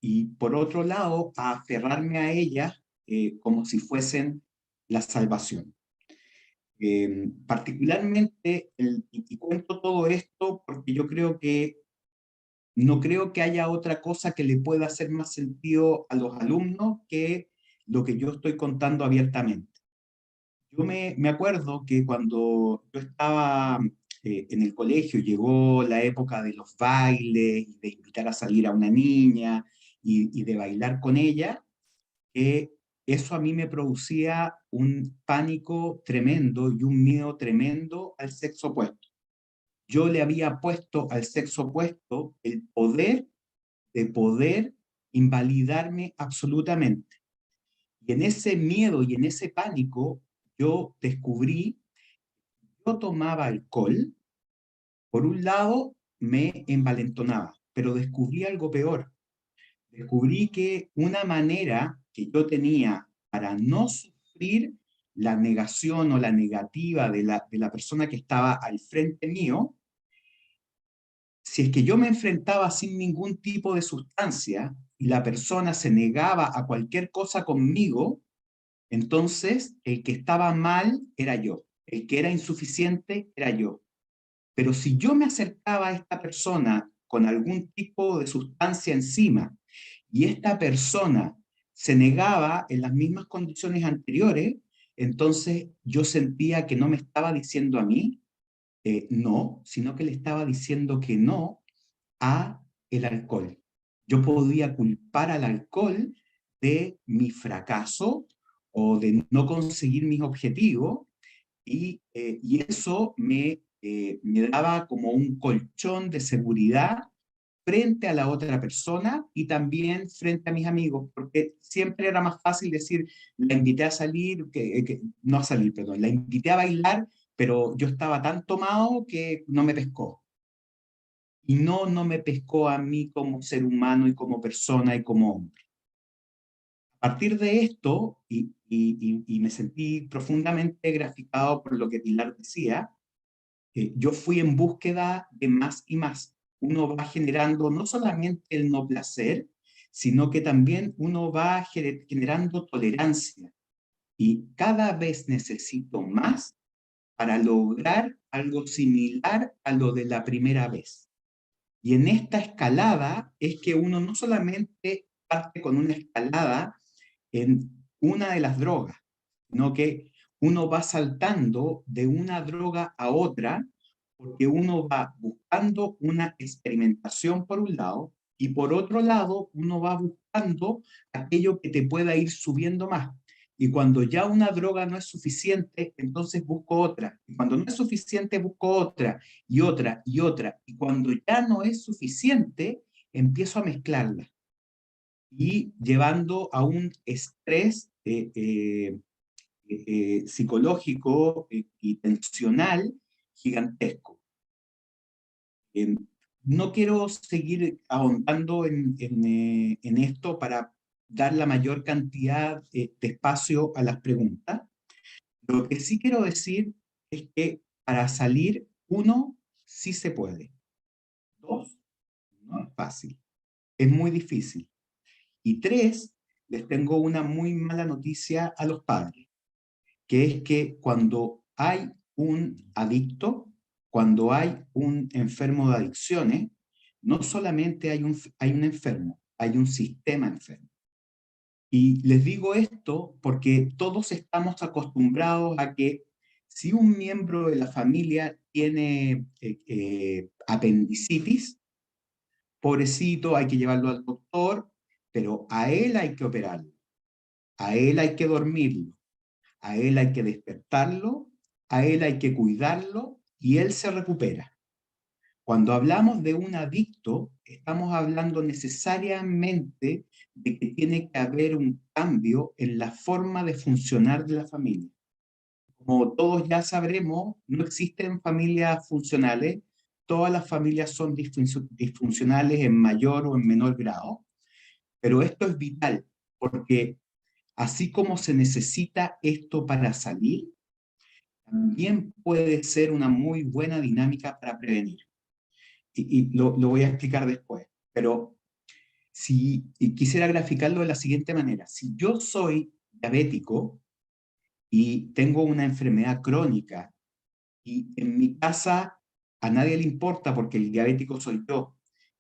y por otro lado, a aferrarme a ellas como si fuesen la salvación. Particularmente, y cuento todo esto porque yo creo que no creo que haya otra cosa que le pueda hacer más sentido a los alumnos que lo que yo estoy contando abiertamente. Yo me acuerdo que cuando yo estaba en el colegio, llegó la época de los bailes, de invitar a salir a una niña y de bailar con ella, que eso a mí me producía un pánico tremendo y un miedo tremendo al sexo opuesto. Yo le había puesto al sexo opuesto el poder de poder invalidarme absolutamente. Y en ese miedo y en ese pánico, yo descubrí, yo tomaba alcohol, por un lado me envalentonaba, pero descubrí algo peor. Descubrí que una manera que yo tenía para no sufrir la negación o la negativa de la persona que estaba al frente mío, si es que yo me enfrentaba sin ningún tipo de sustancia y la persona se negaba a cualquier cosa conmigo, entonces el que estaba mal era yo, el que era insuficiente era yo. Pero si yo me acercaba a esta persona con algún tipo de sustancia encima y esta persona se negaba en las mismas condiciones anteriores, entonces yo sentía que no me estaba diciendo a mí no, sino que le estaba diciendo que no a el alcohol. Yo podía culpar al alcohol de mi fracaso o de no conseguir mis objetivos y eso me daba como un colchón de seguridad frente a la otra persona y también frente a mis amigos, porque siempre era más fácil decir, la invité a salir, no a salir, perdón, la invité a bailar, pero yo estaba tan tomado que no me pescó. Y no me pescó a mí como ser humano y como persona y como hombre. A partir de esto, y me sentí profundamente graficado por lo que Pilar decía, yo fui en búsqueda de más y más. Uno va generando no solamente el no placer, sino que también uno va generando tolerancia. Y cada vez necesito más para lograr algo similar a lo de la primera vez. Y en esta escalada es que uno no solamente parte con una escalada en una de las drogas, sino que uno va saltando de una droga a otra porque uno va buscando una experimentación por un lado y por otro lado uno va buscando aquello que te pueda ir subiendo más. Y cuando ya una droga no es suficiente, entonces busco otra. Y cuando no es suficiente, busco otra y otra y otra. Y cuando ya no es suficiente, empiezo a mezclarla y llevando a un estrés psicológico y tensional gigantesco. No quiero seguir ahondando en esto para dar la mayor cantidad de espacio a las preguntas. Lo que sí quiero decir es que para salir, uno, sí se puede. Dos, no es fácil. Es muy difícil. Y tres, les tengo una muy mala noticia a los padres, que es que cuando hay un adicto, cuando hay un enfermo de adicciones, no solamente hay un enfermo, hay un sistema enfermo. Y les digo esto porque todos estamos acostumbrados a que si un miembro de la familia tiene apendicitis, pobrecito, hay que llevarlo al doctor, pero a él hay que operarlo, a él hay que dormirlo, a él hay que despertarlo, a él hay que cuidarlo y él se recupera. Cuando hablamos de un adicto, estamos hablando necesariamente de que tiene que haber un cambio en la forma de funcionar de la familia. Como todos ya sabremos, no existen familias funcionales, todas las familias son disfuncionales en mayor o en menor grado, pero esto es vital, porque así como se necesita esto para salir, también puede ser una muy buena dinámica para prevenir. Y lo voy a explicar después, pero y quisiera graficarlo de la siguiente manera. Si yo soy diabético y tengo una enfermedad crónica, y en mi casa a nadie le importa porque el diabético soy yo,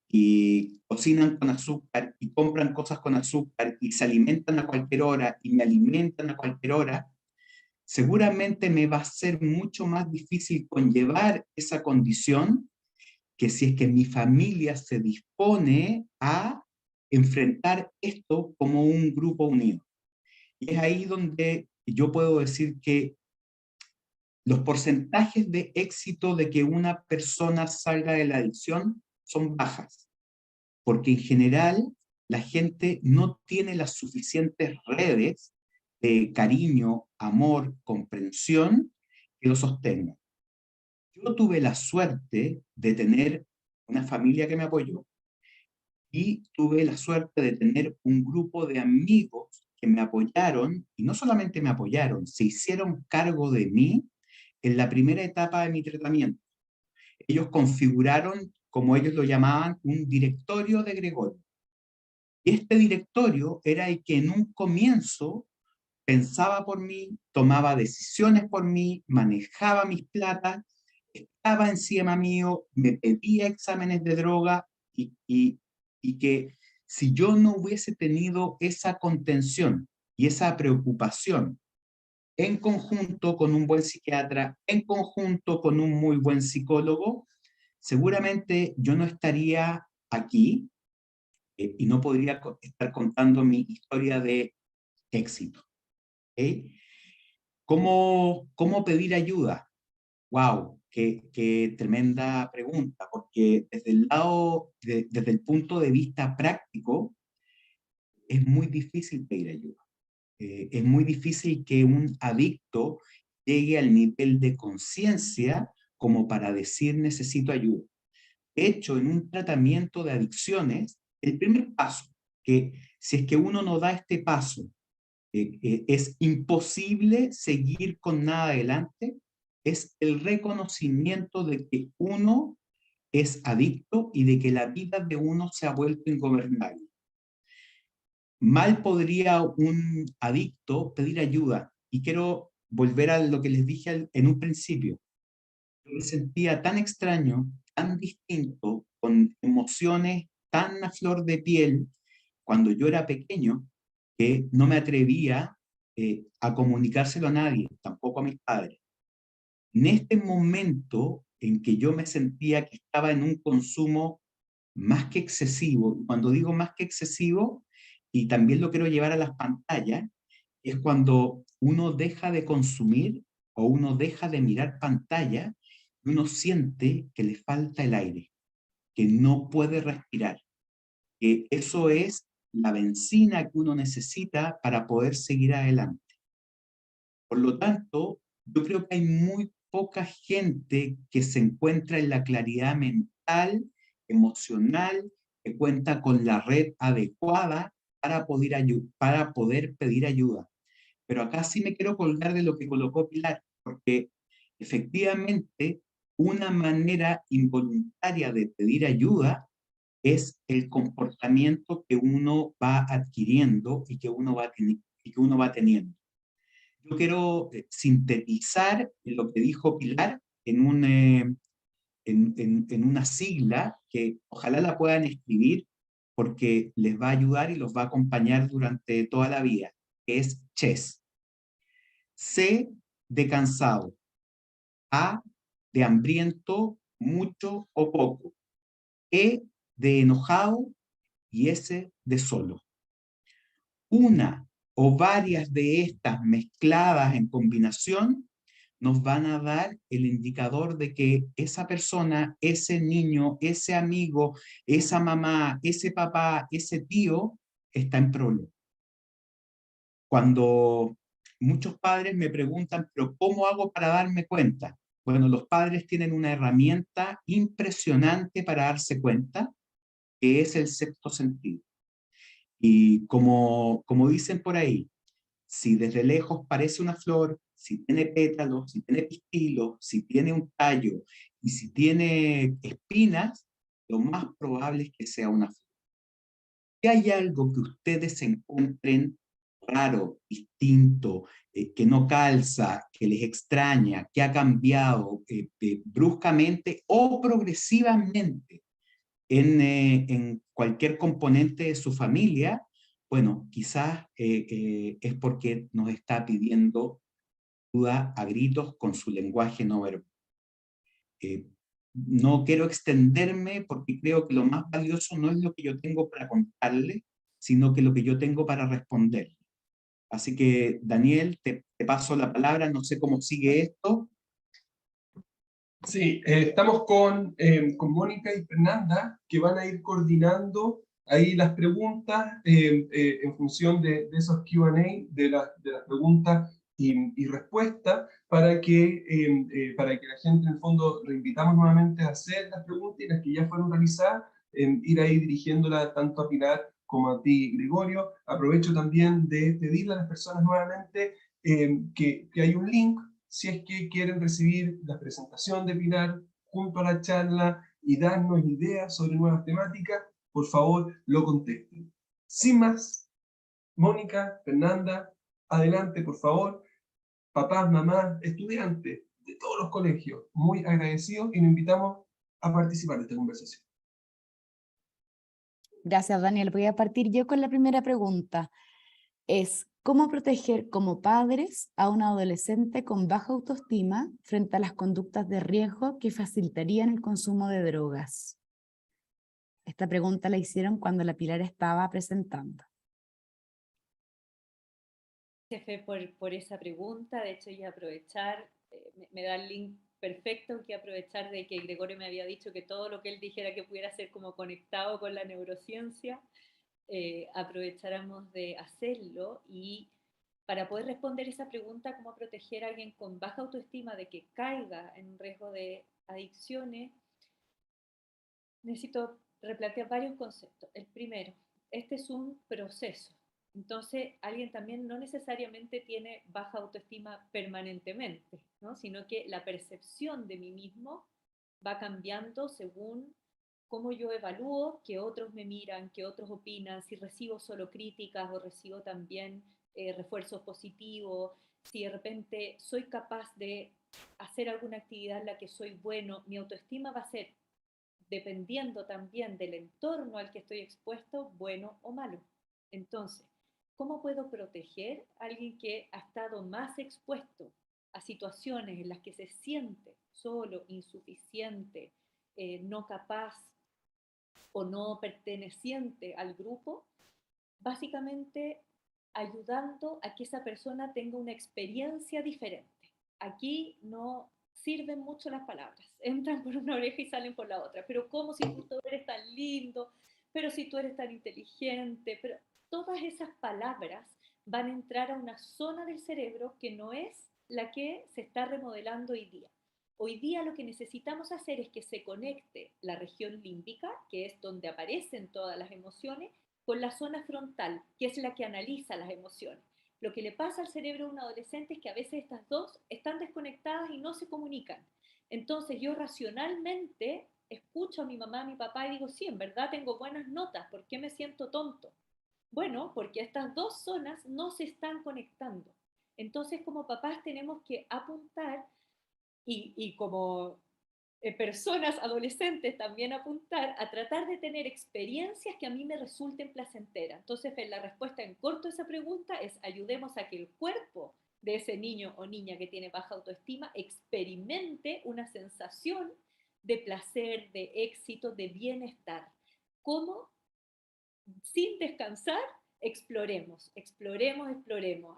y cocinan con azúcar, y compran cosas con azúcar, y se alimentan a cualquier hora, y me alimentan a cualquier hora, seguramente me va a ser mucho más difícil conllevar esa condición que si es que mi familia se dispone a enfrentar esto como un grupo unido. Y es ahí donde yo puedo decir que los porcentajes de éxito de que una persona salga de la adicción son bajas, porque en general la gente no tiene las suficientes redes de cariño, amor, comprensión que lo sostengan. Yo tuve la suerte de tener una familia que me apoyó y tuve la suerte de tener un grupo de amigos que me apoyaron, y no solamente me apoyaron, se hicieron cargo de mí en la primera etapa de mi tratamiento. Ellos configuraron, como ellos lo llamaban, un directorio de Gregorio. Y este directorio era el que en un comienzo pensaba por mí, tomaba decisiones por mí, manejaba mis platas, estaba encima mío, me pedía exámenes de droga y que si yo no hubiese tenido esa contención y esa preocupación en conjunto con un buen psiquiatra, en conjunto con un muy buen psicólogo, seguramente yo no estaría aquí y no podría estar contando mi historia de éxito. ¿Okay? ¿Cómo pedir ayuda? ¡Wow! Qué tremenda pregunta, porque desde el punto de vista práctico, es muy difícil pedir ayuda. Es muy difícil que un adicto llegue al nivel de conciencia como para decir necesito ayuda. De hecho, en un tratamiento de adicciones, el primer paso, que si es que uno no da este paso, es imposible seguir con nada adelante, es el reconocimiento de que uno es adicto y de que la vida de uno se ha vuelto ingobernable. Mal podría un adicto pedir ayuda. Y quiero volver a lo que les dije en un principio. Yo me sentía tan extraño, tan distinto, con emociones tan a flor de piel cuando yo era pequeño, que no me atrevía a comunicárselo a nadie, tampoco a mis padres. En este momento en que yo me sentía que estaba en un consumo más que excesivo, cuando digo más que excesivo, y también lo quiero llevar a las pantallas, es cuando uno deja de consumir o uno deja de mirar pantalla y uno siente que le falta el aire, que no puede respirar, que eso es la benzina que uno necesita para poder seguir adelante. Por lo tanto, yo creo que hay muy poca gente que se encuentra en la claridad mental, emocional, que cuenta con la red adecuada para poder pedir ayuda. Pero acá sí me quiero colgar de lo que colocó Pilar, porque efectivamente una manera involuntaria de pedir ayuda es el comportamiento que uno va adquiriendo y que uno va teniendo. Yo quiero sintetizar lo que dijo Pilar en una sigla que ojalá la puedan escribir porque les va a ayudar y los va a acompañar durante toda la vida, que es CHES. C de cansado, A de hambriento, mucho o poco, E de enojado y S de solo. Una o varias de estas mezcladas en combinación nos van a dar el indicador de que esa persona, ese niño, ese amigo, esa mamá, ese papá, ese tío, está en problemas. Cuando muchos padres me preguntan, pero ¿cómo hago para darme cuenta? Bueno, los padres tienen una herramienta impresionante para darse cuenta, que es el sexto sentido. Y como dicen por ahí, si desde lejos parece una flor, si tiene pétalos, si tiene pistilos, si tiene un tallo y si tiene espinas, lo más probable es que sea una flor. Si hay algo que ustedes encuentren raro, distinto, que no calza, que les extraña, que ha cambiado bruscamente o progresivamente en cualquier componente de su familia, bueno, quizás es porque nos está pidiendo ayuda a gritos con su lenguaje no verbal. No quiero extenderme porque creo que lo más valioso no es lo que yo tengo para contarle, sino que lo que yo tengo para responder. Así que, Daniel, te paso la palabra, no sé cómo sigue esto. Sí, estamos con Mónica y Fernanda, que van a ir coordinando ahí las preguntas en función de esos Q&A, de las preguntas y respuestas, para que la gente, en el fondo, lo invitamos nuevamente a hacer las preguntas y las que ya fueron realizadas, ir ahí dirigiéndolas tanto a Pilar como a ti, Gregorio. Aprovecho también de pedirle a las personas nuevamente que hay un link si es que quieren recibir la presentación de Pilar junto a la charla y darnos ideas sobre nuevas temáticas, por favor, lo contesten. Sin más, Mónica, Fernanda, adelante, por favor. Papás, mamás, estudiantes de todos los colegios, muy agradecidos y nos invitamos a participar de esta conversación. Gracias, Daniel. Voy a partir yo con la primera pregunta. Es, ¿cómo proteger como padres a un adolescente con baja autoestima frente a las conductas de riesgo que facilitarían el consumo de drogas? Esta pregunta la hicieron cuando la Pilar estaba presentando. Gracias, Fe, por esa pregunta. De hecho, y aprovechar, me da el link perfecto, que aprovechar de que Gregorio me había dicho que todo lo que él dijera que pudiera ser como conectado con la neurociencia, aprovecháramos de hacerlo. Y para poder responder esa pregunta, cómo proteger a alguien con baja autoestima de que caiga en un riesgo de adicciones, necesito replantear varios conceptos. El primero, este es un proceso. Entonces, alguien también no necesariamente tiene baja autoestima permanentemente, ¿no? Sino que la percepción de mí mismo va cambiando según cómo yo evalúo, que otros me miran, que otros opinan, si recibo solo críticas o recibo también refuerzos positivos, si de repente soy capaz de hacer alguna actividad en la que soy bueno, mi autoestima va a ser, dependiendo también del entorno al que estoy expuesto, bueno o malo. Entonces, ¿cómo puedo proteger a alguien que ha estado más expuesto a situaciones en las que se siente solo, insuficiente, no capaz o no perteneciente al grupo? Básicamente ayudando a que esa persona tenga una experiencia diferente. Aquí no sirven mucho las palabras, entran por una oreja y salen por la otra, pero como si tú eres tan lindo, pero si tú eres tan inteligente, pero todas esas palabras van a entrar a una zona del cerebro que no es la que se está remodelando hoy día. Hoy día lo que necesitamos hacer es que se conecte la región límbica, que es donde aparecen todas las emociones, con la zona frontal, que es la que analiza las emociones. Lo que le pasa al cerebro a un adolescente es que a veces estas dos están desconectadas y no se comunican. Entonces yo racionalmente escucho a mi mamá, a mi papá y digo, sí, en verdad tengo buenas notas, ¿por qué me siento tonto? Bueno, porque estas dos zonas no se están conectando. Entonces como papás tenemos que apuntar y como personas adolescentes también apuntar a tratar de tener experiencias que a mí me resulten placenteras. Entonces, la respuesta en corto a esa pregunta es ayudemos a que el cuerpo de ese niño o niña que tiene baja autoestima experimente una sensación de placer, de éxito, de bienestar. ¿Cómo? Sin descansar exploremos.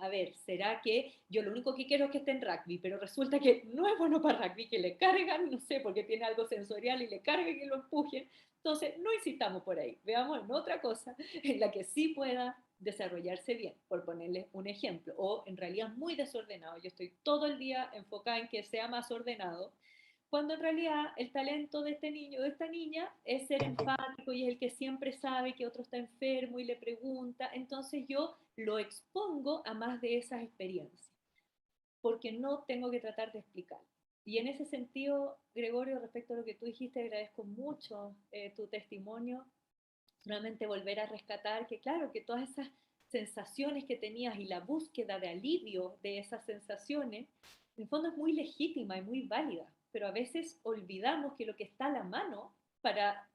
A ver, ¿será que yo lo único que quiero es que esté en rugby, pero resulta que no es bueno para rugby, que le cargan, no sé, porque tiene algo sensorial y le cargan y lo empujen? Entonces, no insistamos por ahí. Veamos en otra cosa en la que sí pueda desarrollarse bien, por ponerles un ejemplo. O en realidad muy desordenado. Yo estoy todo el día enfocada en que sea más ordenado, cuando en realidad el talento de este niño o de esta niña es ser empático y es el que siempre sabe que otro está enfermo y le pregunta. Entonces yo lo expongo a más de esas experiencias, porque no tengo que tratar de explicar. Y en ese sentido, Gregorio, respecto a lo que tú dijiste, agradezco mucho tu testimonio. Solamente volver a rescatar que, claro, que todas esas sensaciones que tenías y la búsqueda de alivio de esas sensaciones, en el fondo es muy legítima y muy válida, pero a veces olvidamos que lo que está a la mano para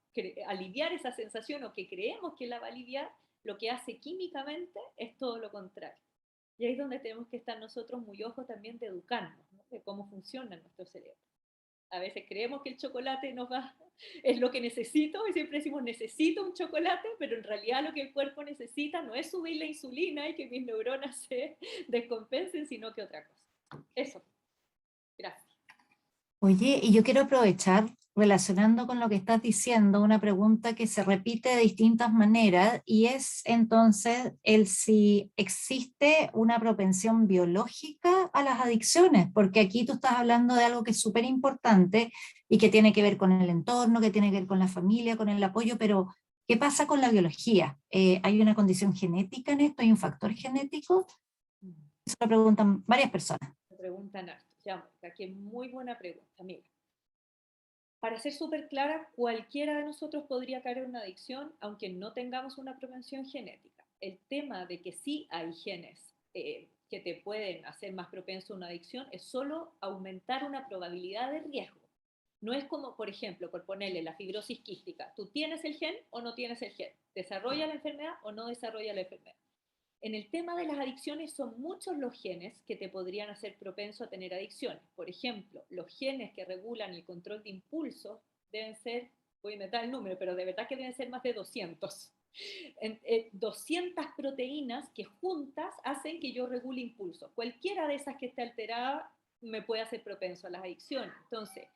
aliviar esa sensación o que creemos que la va a aliviar, lo que hace químicamente es todo lo contrario. Y ahí es donde tenemos que estar nosotros muy ojos también de educarnos, ¿no? De cómo funciona nuestro cerebro. A veces creemos que el chocolate nos va, es lo que necesito, y siempre decimos necesito un chocolate, pero en realidad lo que el cuerpo necesita no es subir la insulina y que mis neuronas se descompensen, sino que otra cosa. Eso. Gracias. Oye, y yo quiero aprovechar, relacionando con lo que estás diciendo, una pregunta que se repite de distintas maneras, y es entonces el si existe una propensión biológica a las adicciones, porque aquí tú estás hablando de algo que es súper importante y que tiene que ver con el entorno, que tiene que ver con la familia, con el apoyo, pero ¿qué pasa con la biología? ¿Hay una condición genética en esto? ¿Hay un factor genético? Eso lo preguntan varias personas. Me preguntan harto. Ya, aquí es muy buena pregunta. Mira, para ser súper clara, cualquiera de nosotros podría caer en una adicción, aunque no tengamos una propensión genética. El tema de que sí hay genes que te pueden hacer más propenso a una adicción es solo aumentar una probabilidad de riesgo. No es como, por ejemplo, por ponerle la fibrosis quística. ¿Tú tienes el gen o no tienes el gen? ¿Desarrolla la enfermedad o no desarrolla la enfermedad? En el tema de las adicciones son muchos los genes que te podrían hacer propenso a tener adicciones. Por ejemplo, los genes que regulan el control de impulsos deben ser, voy a inventar el número, pero de verdad que deben ser más de 200. 200 proteínas que juntas hacen que yo regule impulsos. Cualquiera de esas que esté alterada me puede hacer propenso a las adicciones. Entonces,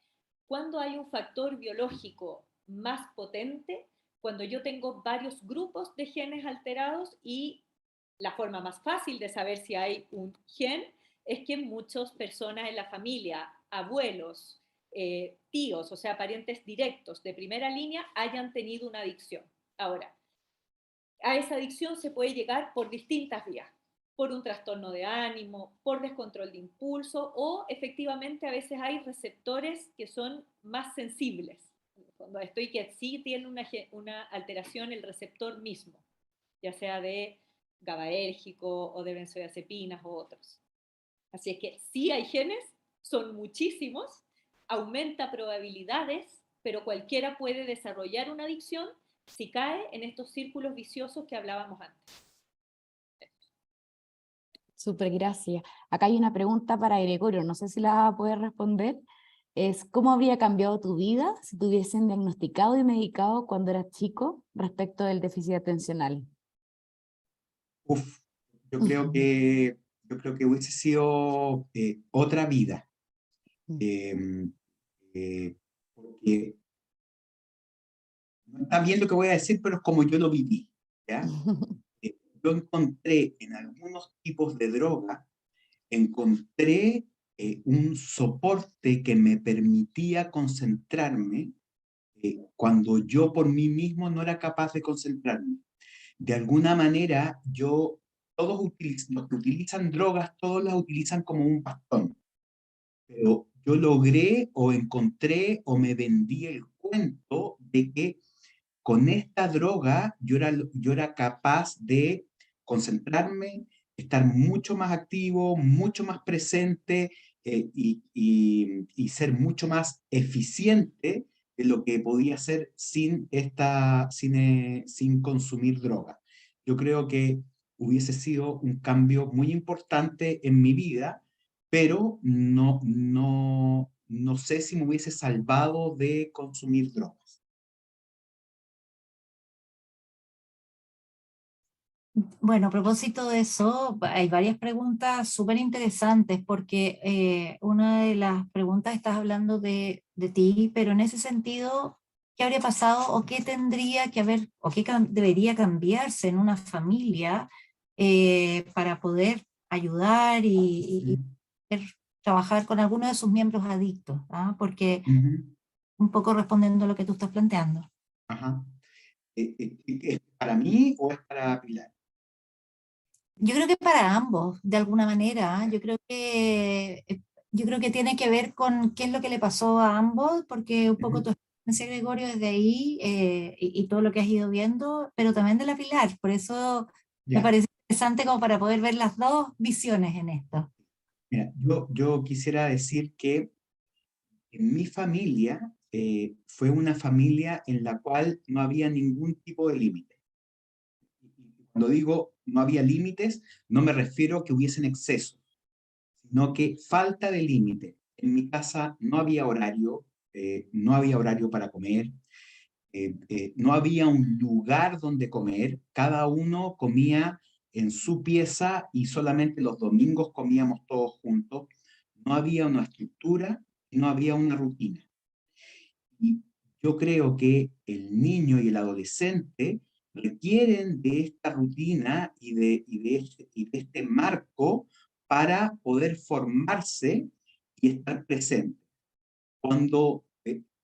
cuando hay un factor biológico más potente, cuando yo tengo varios grupos de genes alterados, y la forma más fácil de saber si hay un gen es que muchas personas en la familia, abuelos, tíos, o sea, parientes directos de primera línea, hayan tenido una adicción. Ahora, a esa adicción se puede llegar por distintas vías, por un trastorno de ánimo, por descontrol de impulso, o efectivamente a veces hay receptores que son más sensibles. Cuando estoy que sí tiene una alteración el receptor mismo, ya sea de GABAérgico o de benzodiazepinas o otros. Así es que sí hay genes, son muchísimos, aumenta probabilidades, pero cualquiera puede desarrollar una adicción si cae en estos círculos viciosos que hablábamos antes. Súper, gracias. Acá hay una pregunta para Gregorio, no sé si la va a poder responder. Es, ¿cómo habría cambiado tu vida si te hubiesen diagnosticado y medicado cuando eras chico respecto del déficit atencional? Uf, yo creo que hubiese sido otra vida. Porque no está bien lo que voy a decir, pero es como yo lo viví, ¿ya? Yo encontré en algunos tipos de droga, encontré un soporte que me permitía concentrarme cuando yo por mí mismo no era capaz de concentrarme. De alguna manera, los que utilizan drogas, todos las utilizan como un bastón. Pero yo logré o encontré o me vendí el cuento de que con esta droga yo era capaz de concentrarme, estar mucho más activo, mucho más presente y ser mucho más eficiente de lo que podía ser sin consumir droga. Yo creo que hubiese sido un cambio muy importante en mi vida, pero no sé si me hubiese salvado de consumir drogas. Bueno, a propósito de eso, hay varias preguntas súper interesantes porque una de las preguntas estás hablando de ti, pero en ese sentido, ¿qué habría pasado o qué tendría que haber o qué debería cambiarse en una familia para poder ayudar y poder trabajar con alguno de sus miembros adictos? ¿Ah? Porque Ujú. un poco respondiendo a lo que tú estás planteando. Ajá. ¿Es para mí o es para Pilar? Yo creo que para ambos, de alguna manera. ¿Ah? Ya. Yo creo que tiene que ver con qué es lo que le pasó a ambos, porque un poco tu Ujú. experiencia, Gregorio, desde ahí y todo lo que has ido viendo, pero también de la Pilar. Por eso me Ya. parece interesante como para poder ver las dos visiones en esto. Mira, yo quisiera decir que en mi familia fue una familia en la cual no había ningún tipo de límite. Cuando digo no había límites, no me refiero a que hubiesen exceso, sino que falta de límite. En mi casa no había horario para comer, no había un lugar donde comer, cada uno comía en su pieza y solamente los domingos comíamos todos juntos. No había una estructura y no había una rutina. Y yo creo que el niño y el adolescente requieren de esta rutina y de este marco para poder formarse y estar presente. Cuando,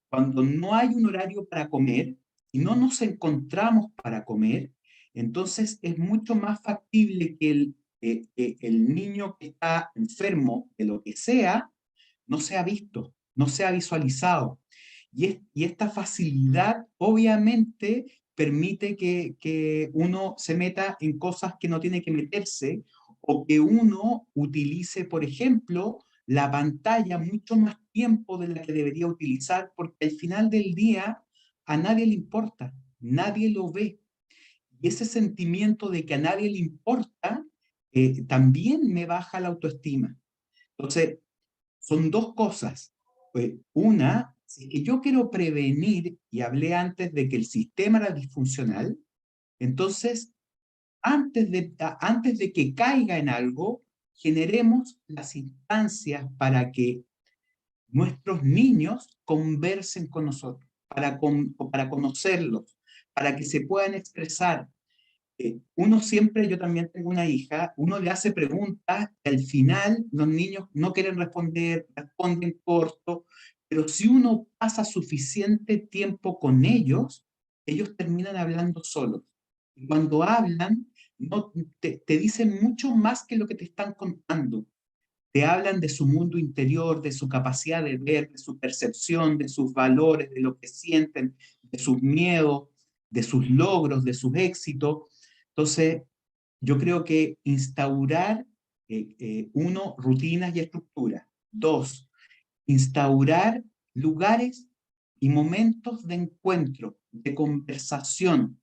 cuando no hay un horario para comer y no nos encontramos para comer, entonces es mucho más factible que el niño que está enfermo de lo que sea no sea visto, no sea visualizado. Y esta facilidad obviamente permite que uno se meta en cosas que no tiene que meterse o que uno utilice, por ejemplo, la pantalla mucho más tiempo de la que debería utilizar, porque al final del día a nadie le importa, nadie lo ve. Y ese sentimiento de que a nadie le importa también me baja la autoestima. Entonces, son dos cosas. Una, si es que yo quiero prevenir, y hablé antes de que el sistema era disfuncional, entonces, antes de que caiga en algo, generemos las instancias para que nuestros niños conversen con nosotros, para conocerlos, para que se puedan expresar. Uno siempre, yo también tengo una hija, uno le hace preguntas que al final los niños no quieren responder, responden corto, pero si uno pasa suficiente tiempo con ellos terminan hablando solos. Y cuando hablan, no, te dicen mucho más que lo que te están contando. Te hablan de su mundo interior, de su capacidad de ver, de su percepción, de sus valores, de lo que sienten, de sus miedos, de sus logros, de sus éxitos. Entonces, yo creo que instaurar, uno, rutinas y estructuras. Dos, instaurar lugares y momentos de encuentro, de conversación,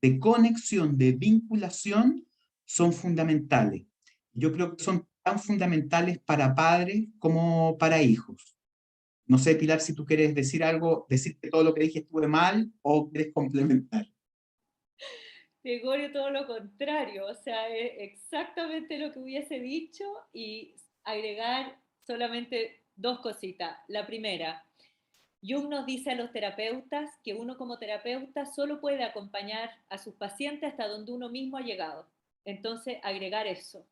de conexión, de vinculación, son fundamentales. Yo creo que son tan fundamentales para padres como para hijos. No sé, Pilar, si tú quieres decir algo, decir que todo lo que dije estuve mal o quieres complementar. Gregorio, todo lo contrario, o sea, es exactamente lo que hubiese dicho y agregar solamente dos cositas. La primera, Jung nos dice a los terapeutas que uno como terapeuta solo puede acompañar a sus pacientes hasta donde uno mismo ha llegado. Entonces, agregar eso.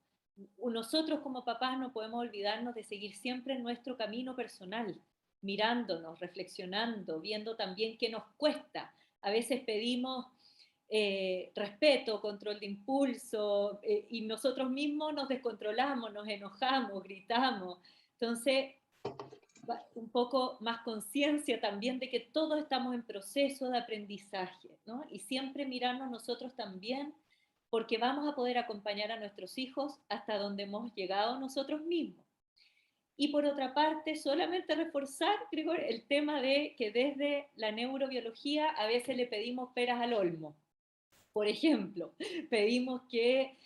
Nosotros como papás no podemos olvidarnos de seguir siempre nuestro camino personal, mirándonos, reflexionando, viendo también qué nos cuesta. A veces pedimos respeto, control de impulso, y nosotros mismos nos descontrolamos, nos enojamos, gritamos. Entonces, un poco más conciencia también de que todos estamos en proceso de aprendizaje, ¿no? Y siempre mirarnos nosotros también, porque vamos a poder acompañar a nuestros hijos hasta donde hemos llegado nosotros mismos. Y por otra parte, solamente reforzar, Gregor, el tema de que desde la neurobiología a veces le pedimos peras al olmo. Por ejemplo, pedimos que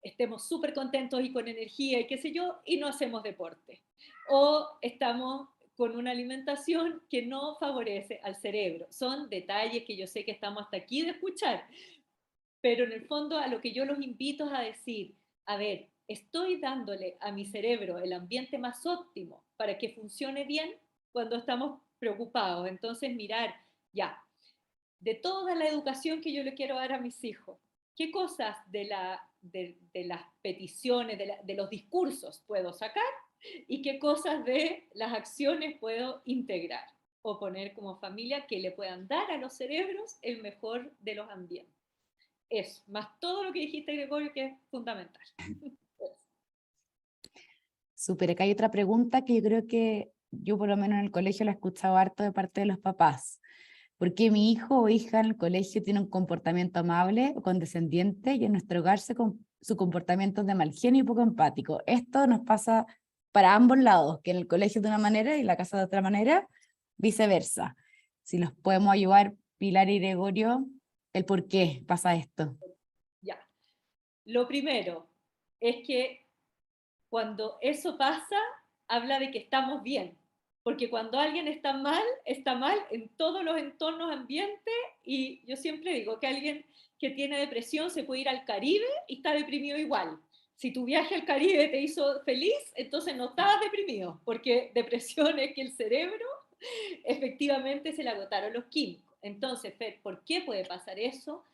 estemos súper contentos y con energía y qué sé yo, y no hacemos deporte. O estamos con una alimentación que no favorece al cerebro. Son detalles que yo sé que estamos hasta aquí de escuchar, Pero en el fondo a lo que yo los invito es a decir, a ver, estoy dándole a mi cerebro el ambiente más óptimo para que funcione bien cuando estamos preocupados. Entonces mirar, ya, de toda la educación que yo le quiero dar a mis hijos, ¿qué cosas de las peticiones, de los discursos puedo sacar? ¿Y qué cosas de las acciones puedo integrar o poner como familia que le puedan dar a los cerebros el mejor de los ambientes? Eso, más todo lo que dijiste, Gregorio, que es fundamental. Súper, acá hay otra pregunta que yo creo que yo por lo menos en el colegio la he escuchado harto de parte de los papás. ¿Por qué mi hijo o hija en el colegio tiene un comportamiento amable o condescendiente y en nuestro hogar su comportamiento es de mal genio y poco empático? Esto nos pasa para ambos lados, que en el colegio de una manera y en la casa de otra manera, viceversa. Si los podemos ayudar, Pilar y Gregorio, el por qué pasa esto. Ya. Lo primero es que cuando eso pasa, habla de que estamos bien. Porque cuando alguien está mal en todos los entornos ambientes, y yo siempre digo que alguien que tiene depresión se puede ir al Caribe y está deprimido igual. Si tu viaje al Caribe te hizo feliz, entonces no estabas deprimido, porque depresión es que el cerebro efectivamente se le agotaron los químicos. Entonces, Fer, ¿por qué puede pasar eso?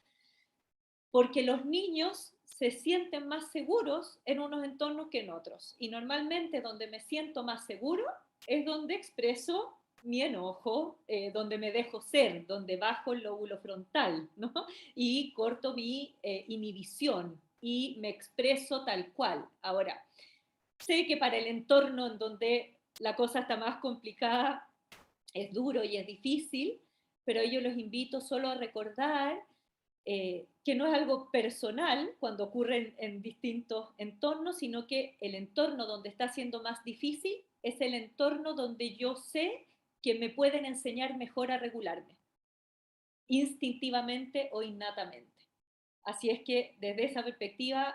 Porque los niños se sienten más seguros en unos entornos que en otros. Y normalmente donde me siento más seguro es donde expreso mi enojo, donde me dejo ser, donde bajo el lóbulo frontal, ¿no? Y corto mi inhibición y me expreso tal cual. Ahora, sé que para el entorno en donde la cosa está más complicada es duro y es difícil, pero yo los invito solo a recordar que no es algo personal cuando ocurre en distintos entornos, sino que el entorno donde está siendo más difícil es el entorno donde yo sé que me pueden enseñar mejor a regularme, instintivamente o innatamente. Así es que desde esa perspectiva,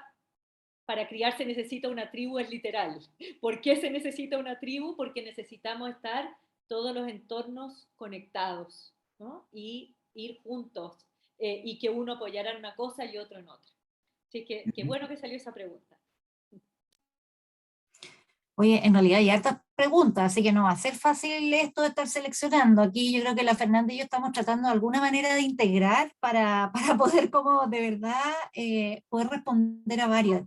para criar se necesita una tribu, es literal. ¿Por qué se necesita una tribu? Porque necesitamos estar todos los entornos conectados, ¿no? Y ir juntos, y que uno apoyara en una cosa y otro en otra. Así que qué bueno que salió esa pregunta. Oye, en realidad hay hartas preguntas, así que no va a ser fácil esto de estar seleccionando. Aquí yo creo que la Fernanda y yo estamos tratando de alguna manera de integrar para poder como de verdad poder responder a varias.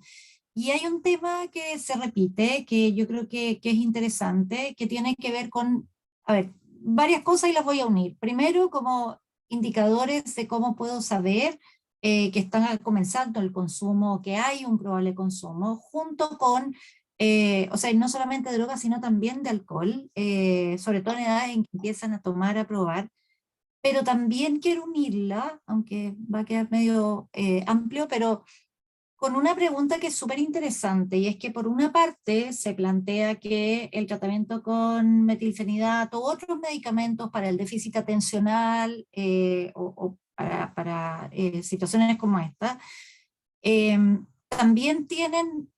Y hay un tema que se repite, que yo creo que es interesante, que tiene que ver con, a ver, varias cosas y las voy a unir. Primero, como indicadores de cómo puedo saber que están comenzando el consumo, que hay un probable consumo, junto con, o sea, no solamente de drogas, sino también de alcohol, sobre todo en edades en que empiezan a tomar, a probar. Pero también quiero unirla, aunque va a quedar medio amplio, pero con una pregunta que es súper interesante, y es que por una parte se plantea que el tratamiento con metilfenidato u otros medicamentos para el déficit atencional o para situaciones como esta, también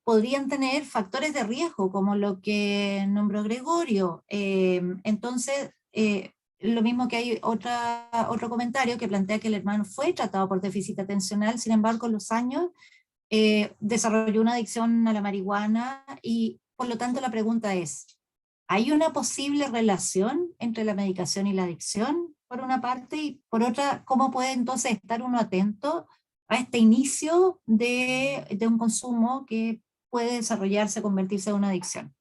podrían tener factores de riesgo, como lo que nombró Gregorio. Entonces, lo mismo que hay otro comentario que plantea que el hermano fue tratado por déficit atencional, sin embargo, con los años desarrolló una adicción a la marihuana y por lo tanto la pregunta es, ¿hay una posible relación entre la medicación y la adicción por una parte y por otra, cómo puede entonces estar uno atento a este inicio de un consumo que puede desarrollarse, convertirse en una adicción?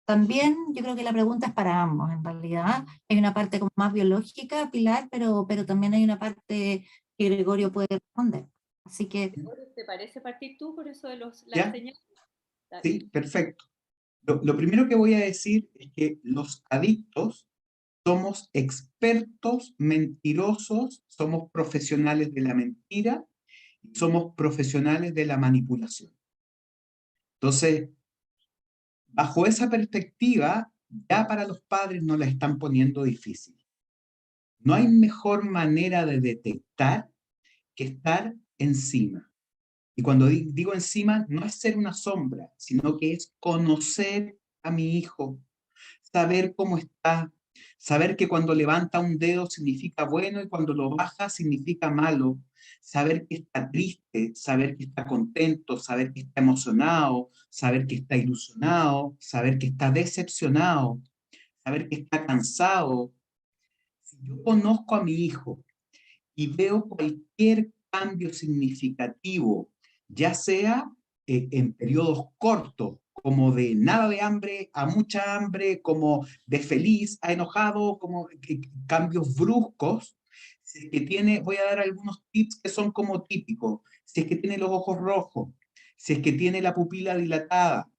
También yo creo que la pregunta es para ambos, en realidad. Hay una parte como más biológica, Pilar, pero también hay una parte que Gregorio puede responder. Así que ¿Te parece partir tú por eso de las ¿Ya? señales? Dale. Sí, perfecto. Lo primero que voy a decir es que los adictos somos expertos mentirosos, somos profesionales de la mentira, somos profesionales de la manipulación. Entonces, bajo esa perspectiva, ya para los padres no la están poniendo difícil. No hay mejor manera de detectar que estar encima. Y cuando digo encima, no es ser una sombra, sino que es conocer a mi hijo, saber cómo está, Saber que cuando levanta un dedo significa bueno y cuando lo baja significa malo. Saber que está triste, saber que está contento, saber que está emocionado, saber que está ilusionado, saber que está decepcionado, saber que está cansado. Si yo conozco a mi hijo y veo cualquier cambio significativo, ya sea en periodos cortos, como de nada de hambre a mucha hambre, como de feliz a enojado, como cambios bruscos. Si es que tiene, voy a dar algunos tips que son como típicos. Si es que tiene los ojos rojos, si es que tiene la pupila dilatada,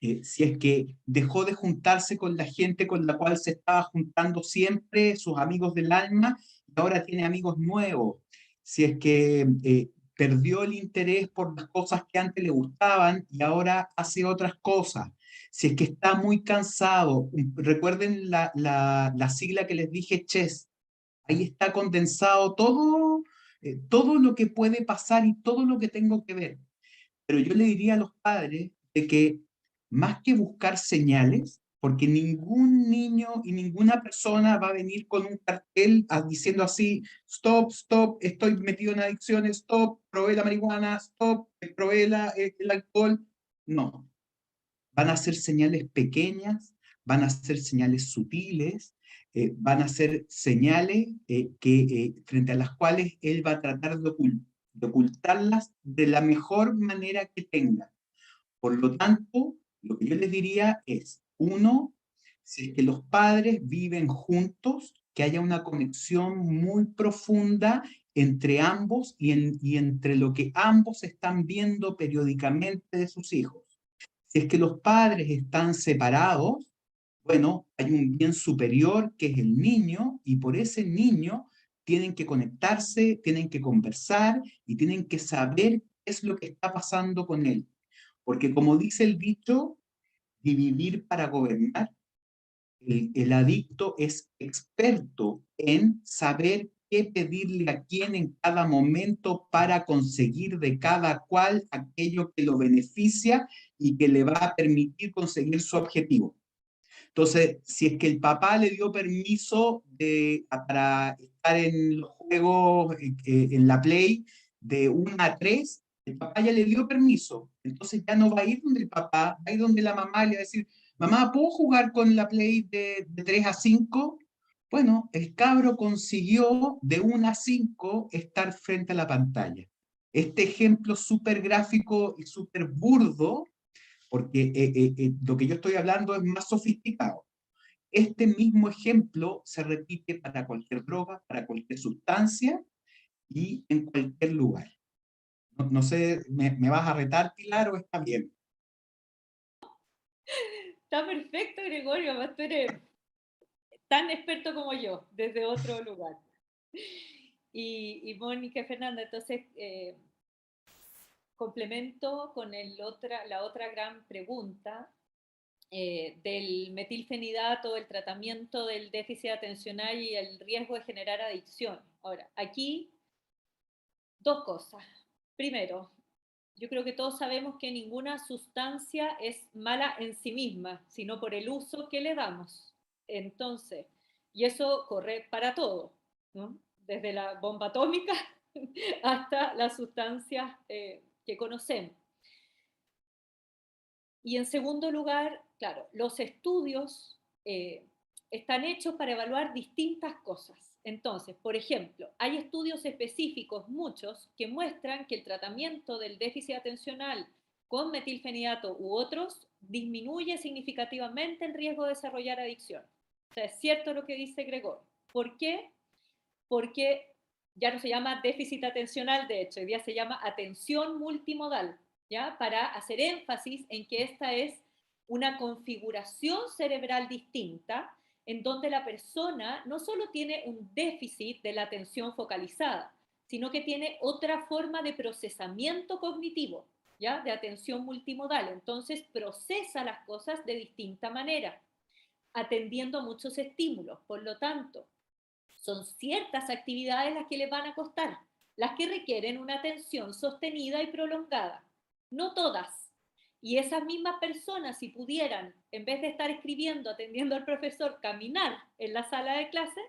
si es que dejó de juntarse con la gente con la cual se estaba juntando siempre, sus amigos del alma, y ahora tiene amigos nuevos, si es que perdió el interés por las cosas que antes le gustaban y ahora hace otras cosas, si es que está muy cansado, recuerden la sigla que les dije, CHES, ahí está condensado todo, todo lo que puede pasar y todo lo que tengo que ver. Pero yo le diría a los padres de que más que buscar señales, porque ningún niño y ninguna persona va a venir con un cartel diciendo así, stop, stop, estoy metido en adicciones, stop, probé la marihuana, stop, probé el alcohol. No, van a ser señales pequeñas, van a ser señales sutiles, van a ser señales frente a las cuales él va a tratar de ocultarlas de la mejor manera que tenga. Por lo tanto, lo que yo les diría es, uno, si es que los padres viven juntos, que haya una conexión muy profunda entre ambos y entre lo que ambos están viendo periódicamente de sus hijos. Si es que los padres están separados, bueno, hay un bien superior que es el niño y por ese niño tienen que conectarse, tienen que conversar y tienen que saber qué es lo que está pasando con él. Porque como dice el dicho, dividir para gobernar, el adicto es experto en saber qué pedirle a quién en cada momento para conseguir de cada cual aquello que lo beneficia y que le va a permitir conseguir su objetivo. Entonces, si es que el papá le dio permiso para estar en los juegos, en la Play, de 1 a 3, el papá ya le dio permiso. Entonces ya no va a ir donde el papá, va a ir donde la mamá le va a decir, mamá, ¿puedo jugar con la Play de 3 a 5? Bueno, el cabro consiguió de 1 a 5 estar frente a la pantalla. Este ejemplo súper gráfico y súper burdo, porque lo que yo estoy hablando es más sofisticado. Este mismo ejemplo se repite para cualquier droga, para cualquier sustancia y en cualquier lugar. No sé, ¿me vas a retar, Pilar, o está bien? Está perfecto, Gregorio, además tú eres tan experto como yo, desde otro lugar. Y Mónica Fernanda, entonces complemento con la otra gran pregunta del metilfenidato, el tratamiento del déficit atencional y el riesgo de generar adicción. Ahora, aquí dos cosas. Primero, yo creo que todos sabemos que ninguna sustancia es mala en sí misma, sino por el uso que le damos. Entonces, y eso corre para todo, ¿no? Desde la bomba atómica hasta las sustancias que conocemos. Y en segundo lugar, claro, los estudios están hechos para evaluar distintas cosas. Entonces, por ejemplo, hay estudios específicos, muchos, que muestran que el tratamiento del déficit atencional con metilfenidato u otros disminuye significativamente el riesgo de desarrollar adicción. O sea, es cierto lo que dice Gregor. ¿Por qué? Porque ya no se llama déficit atencional, de hecho, hoy día se llama atención multimodal, ¿ya? Para hacer énfasis en que esta es una configuración cerebral distinta en donde la persona no solo tiene un déficit de la atención focalizada, sino que tiene otra forma de procesamiento cognitivo, ¿ya? De atención multimodal. Entonces procesa las cosas de distinta manera, atendiendo a muchos estímulos. Por lo tanto, son ciertas actividades las que les van a costar, las que requieren una atención sostenida y prolongada. No todas. Y esas mismas personas, si pudieran, en vez de estar escribiendo, atendiendo al profesor, caminar en la sala de clase,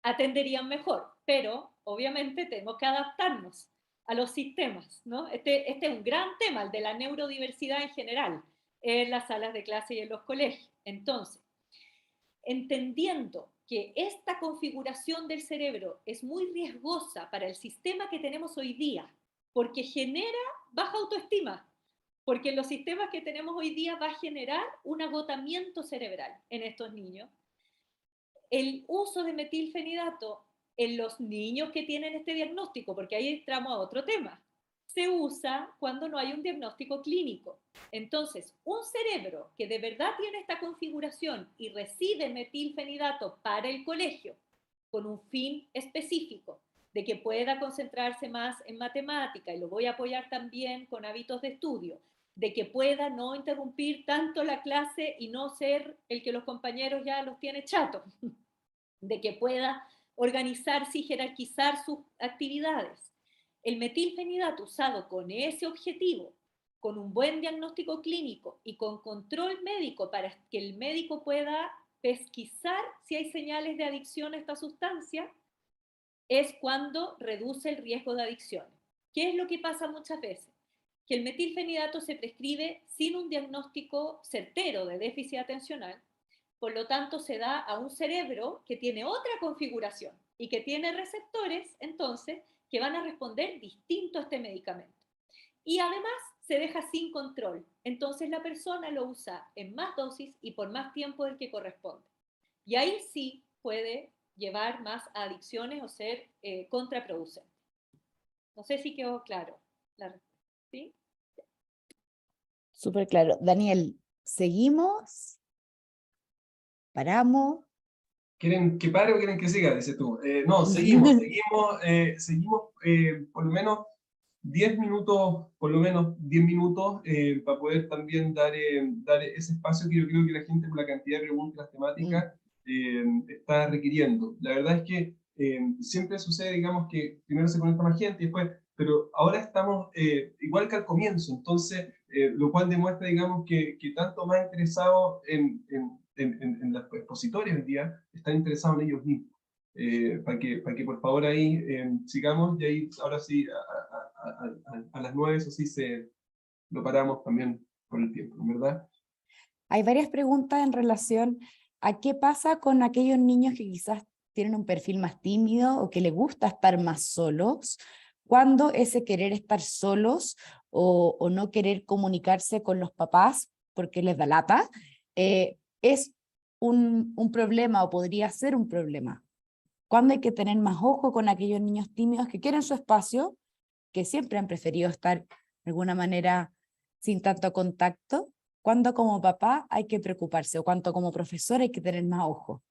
atenderían mejor. Pero, obviamente, tenemos que adaptarnos a los sistemas, ¿no? Este es un gran tema, el de la neurodiversidad en general, en las salas de clase y en los colegios. Entonces, entendiendo que esta configuración del cerebro es muy riesgosa para el sistema que tenemos hoy día, porque genera baja autoestima, porque los sistemas que tenemos hoy día va a generar un agotamiento cerebral en estos niños. El uso de metilfenidato en los niños que tienen este diagnóstico, porque ahí entramos a otro tema, se usa cuando no hay un diagnóstico clínico. Entonces, un cerebro que de verdad tiene esta configuración y recibe metilfenidato para el colegio con un fin específico, de que pueda concentrarse más en matemática, y lo voy a apoyar también con hábitos de estudio, de que pueda no interrumpir tanto la clase y no ser el que los compañeros ya los tiene chatos, de que pueda organizarse y jerarquizar sus actividades. El metilfenidato usado con ese objetivo, con un buen diagnóstico clínico y con control médico para que el médico pueda pesquisar si hay señales de adicción a esta sustancia, es cuando reduce el riesgo de adicción. ¿Qué es lo que pasa muchas veces? Que el metilfenidato se prescribe sin un diagnóstico certero de déficit atencional, por lo tanto se da a un cerebro que tiene otra configuración y que tiene receptores, entonces, que van a responder distinto a este medicamento. Y además se deja sin control, entonces la persona lo usa en más dosis y por más tiempo del que corresponde. Y ahí sí puede llevar más a adicciones o ser contraproducente. No sé si quedó claro. ¿Sí? Súper claro. Daniel, ¿seguimos? ¿Paramos? ¿Quieren que pare o quieren que siga? Dices tú. No, seguimos por lo menos 10 minutos, para poder también dar ese espacio que yo creo que la gente, por la cantidad de preguntas y las temáticas, está requiriendo. La verdad es que siempre sucede, digamos, que primero se conecta más gente y después, pero ahora estamos igual que al comienzo, entonces, lo cual demuestra, digamos, que tanto más interesados en los expositores hoy en día están interesados en ellos mismos. Para que por favor ahí sigamos, y ahí ahora sí a las 9, eso sí lo paramos también por el tiempo, ¿verdad? Hay varias preguntas en relación a qué pasa con aquellos niños que quizás tienen un perfil más tímido o que les gusta estar más solos, cuando ese querer estar solos o no querer comunicarse con los papás porque les da lata, es un problema o podría ser un problema. Cuando hay que tener más ojo con aquellos niños tímidos que quieren su espacio, que siempre han preferido estar de alguna manera sin tanto contacto, cuando como papá hay que preocuparse o cuando como profesor hay que tener más ojo.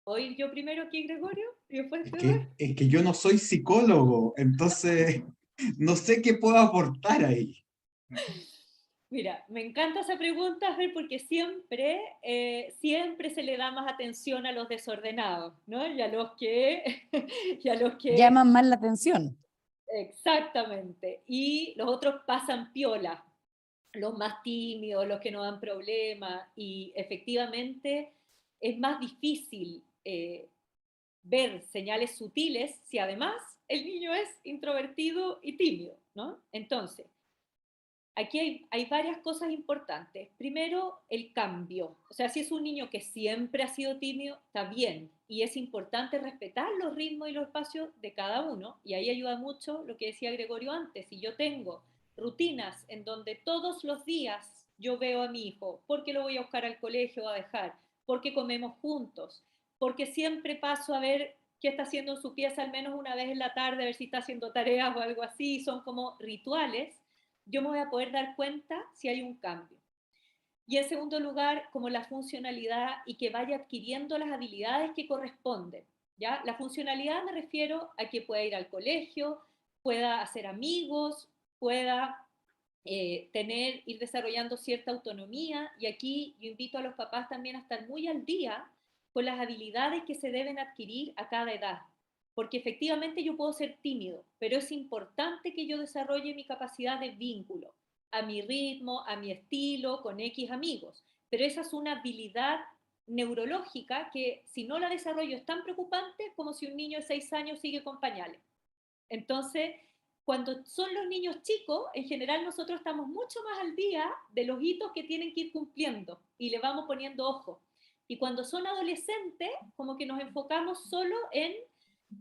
¿Oír yo primero aquí, Gregorio? ¿Y después Es que yo no soy psicólogo, entonces no sé qué puedo aportar ahí. Mira, me encanta esa pregunta, porque siempre se le da más atención a los desordenados, ¿no? Y a los que... Llaman más la atención. Exactamente. Y los otros pasan piola, los más tímidos, los que no dan problemas, y efectivamente es más difícil ver señales sutiles si además el niño es introvertido y tímido, ¿no? Entonces, aquí hay varias cosas importantes. Primero, el cambio. O sea, si es un niño que siempre ha sido tímido, está bien. Y es importante respetar los ritmos y los espacios de cada uno. Y ahí ayuda mucho lo que decía Gregorio antes. Si yo tengo rutinas en donde todos los días yo veo a mi hijo, porque lo voy a buscar al colegio o a dejar, porque comemos juntos, porque siempre paso a ver qué está haciendo en su pieza al menos una vez en la tarde, a ver si está haciendo tareas o algo así, son como rituales, yo me voy a poder dar cuenta si hay un cambio. Y en segundo lugar, como la funcionalidad y que vaya adquiriendo las habilidades que corresponden. ¿Ya? La funcionalidad me refiero a que pueda ir al colegio, pueda hacer amigos, pueda ir desarrollando cierta autonomía. Y aquí yo invito a los papás también a estar muy al día con las habilidades que se deben adquirir a cada edad. porque efectivamente yo puedo ser tímido, pero es importante que yo desarrolle mi capacidad de vínculo, a mi ritmo, a mi estilo, con X amigos. Pero esa es una habilidad neurológica que si no la desarrollo es tan preocupante como si un niño de 6 años sigue con pañales. Entonces, cuando son los niños chicos, en general nosotros estamos mucho más al día de los hitos que tienen que ir cumpliendo y le vamos poniendo ojo. Y cuando son adolescentes, como que nos enfocamos solo en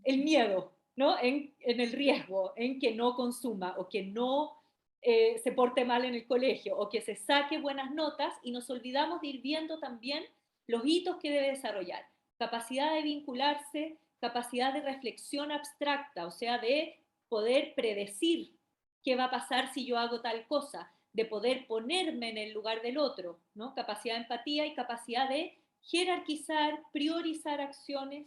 el miedo, ¿no? En el riesgo, en que no consuma o que no se porte mal en el colegio o que se saque buenas notas y nos olvidamos de ir viendo también los hitos que debe desarrollar. Capacidad de vincularse, capacidad de reflexión abstracta, o sea, de poder predecir qué va a pasar si yo hago tal cosa, de poder ponerme en el lugar del otro, ¿no? Capacidad de empatía y capacidad de jerarquizar, priorizar acciones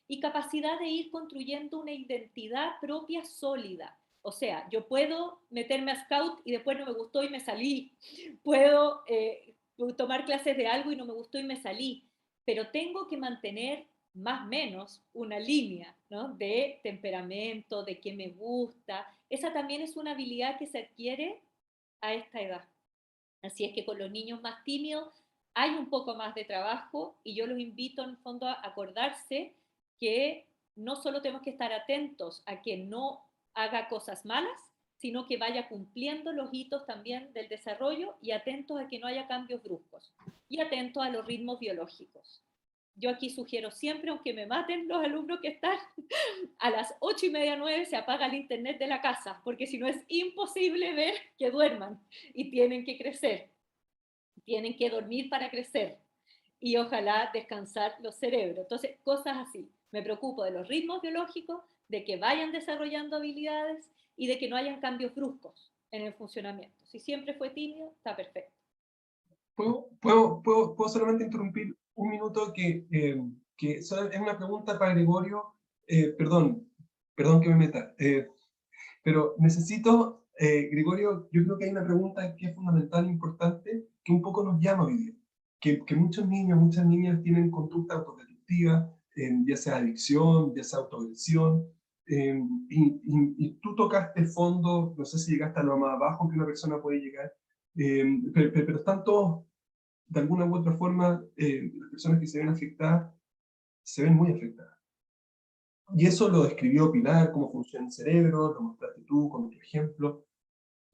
y capacidad de ir construyendo una identidad propia sólida. O sea, yo puedo meterme a Scout y después no me gustó y me salí. Puedo tomar clases de algo y no me gustó y me salí. Pero tengo que mantener más o menos una línea, ¿no? De temperamento, de qué me gusta. Esa también es una habilidad que se adquiere a esta edad. Así es que con los niños más tímidos hay un poco más de trabajo y yo los invito en el fondo a acordarse que no solo tenemos que estar atentos a que no haga cosas malas, sino que vaya cumpliendo los hitos también del desarrollo y atentos a que no haya cambios bruscos y atentos a los ritmos biológicos. Yo aquí sugiero siempre, aunque me maten los alumnos que están, a las 8:30, 9 se apaga el internet de la casa, porque si no es imposible ver que duerman y tienen que crecer, tienen que dormir para crecer y ojalá descansar los cerebros. Entonces, cosas así. Me preocupo de los ritmos biológicos, de que vayan desarrollando habilidades y de que no hayan cambios bruscos en el funcionamiento. Si siempre fue tímido, está perfecto. ¿Puedo solamente interrumpir un minuto que es una pregunta para Gregorio? Perdón que me meta, pero necesito, Gregorio, yo creo que hay una pregunta que es fundamental, importante, que un poco nos llama hoy día. Que muchos niños, muchas niñas tienen conducta autodestructiva, ya sea adicción, ya sea autoagresión, y tú tocaste fondo, no sé si llegaste a lo más abajo que una persona puede llegar, pero están todos, de alguna u otra forma, las personas que se ven afectadas, se ven muy afectadas. Y eso lo describió Pilar, cómo funciona el cerebro, lo mostraste tú con tu ejemplo.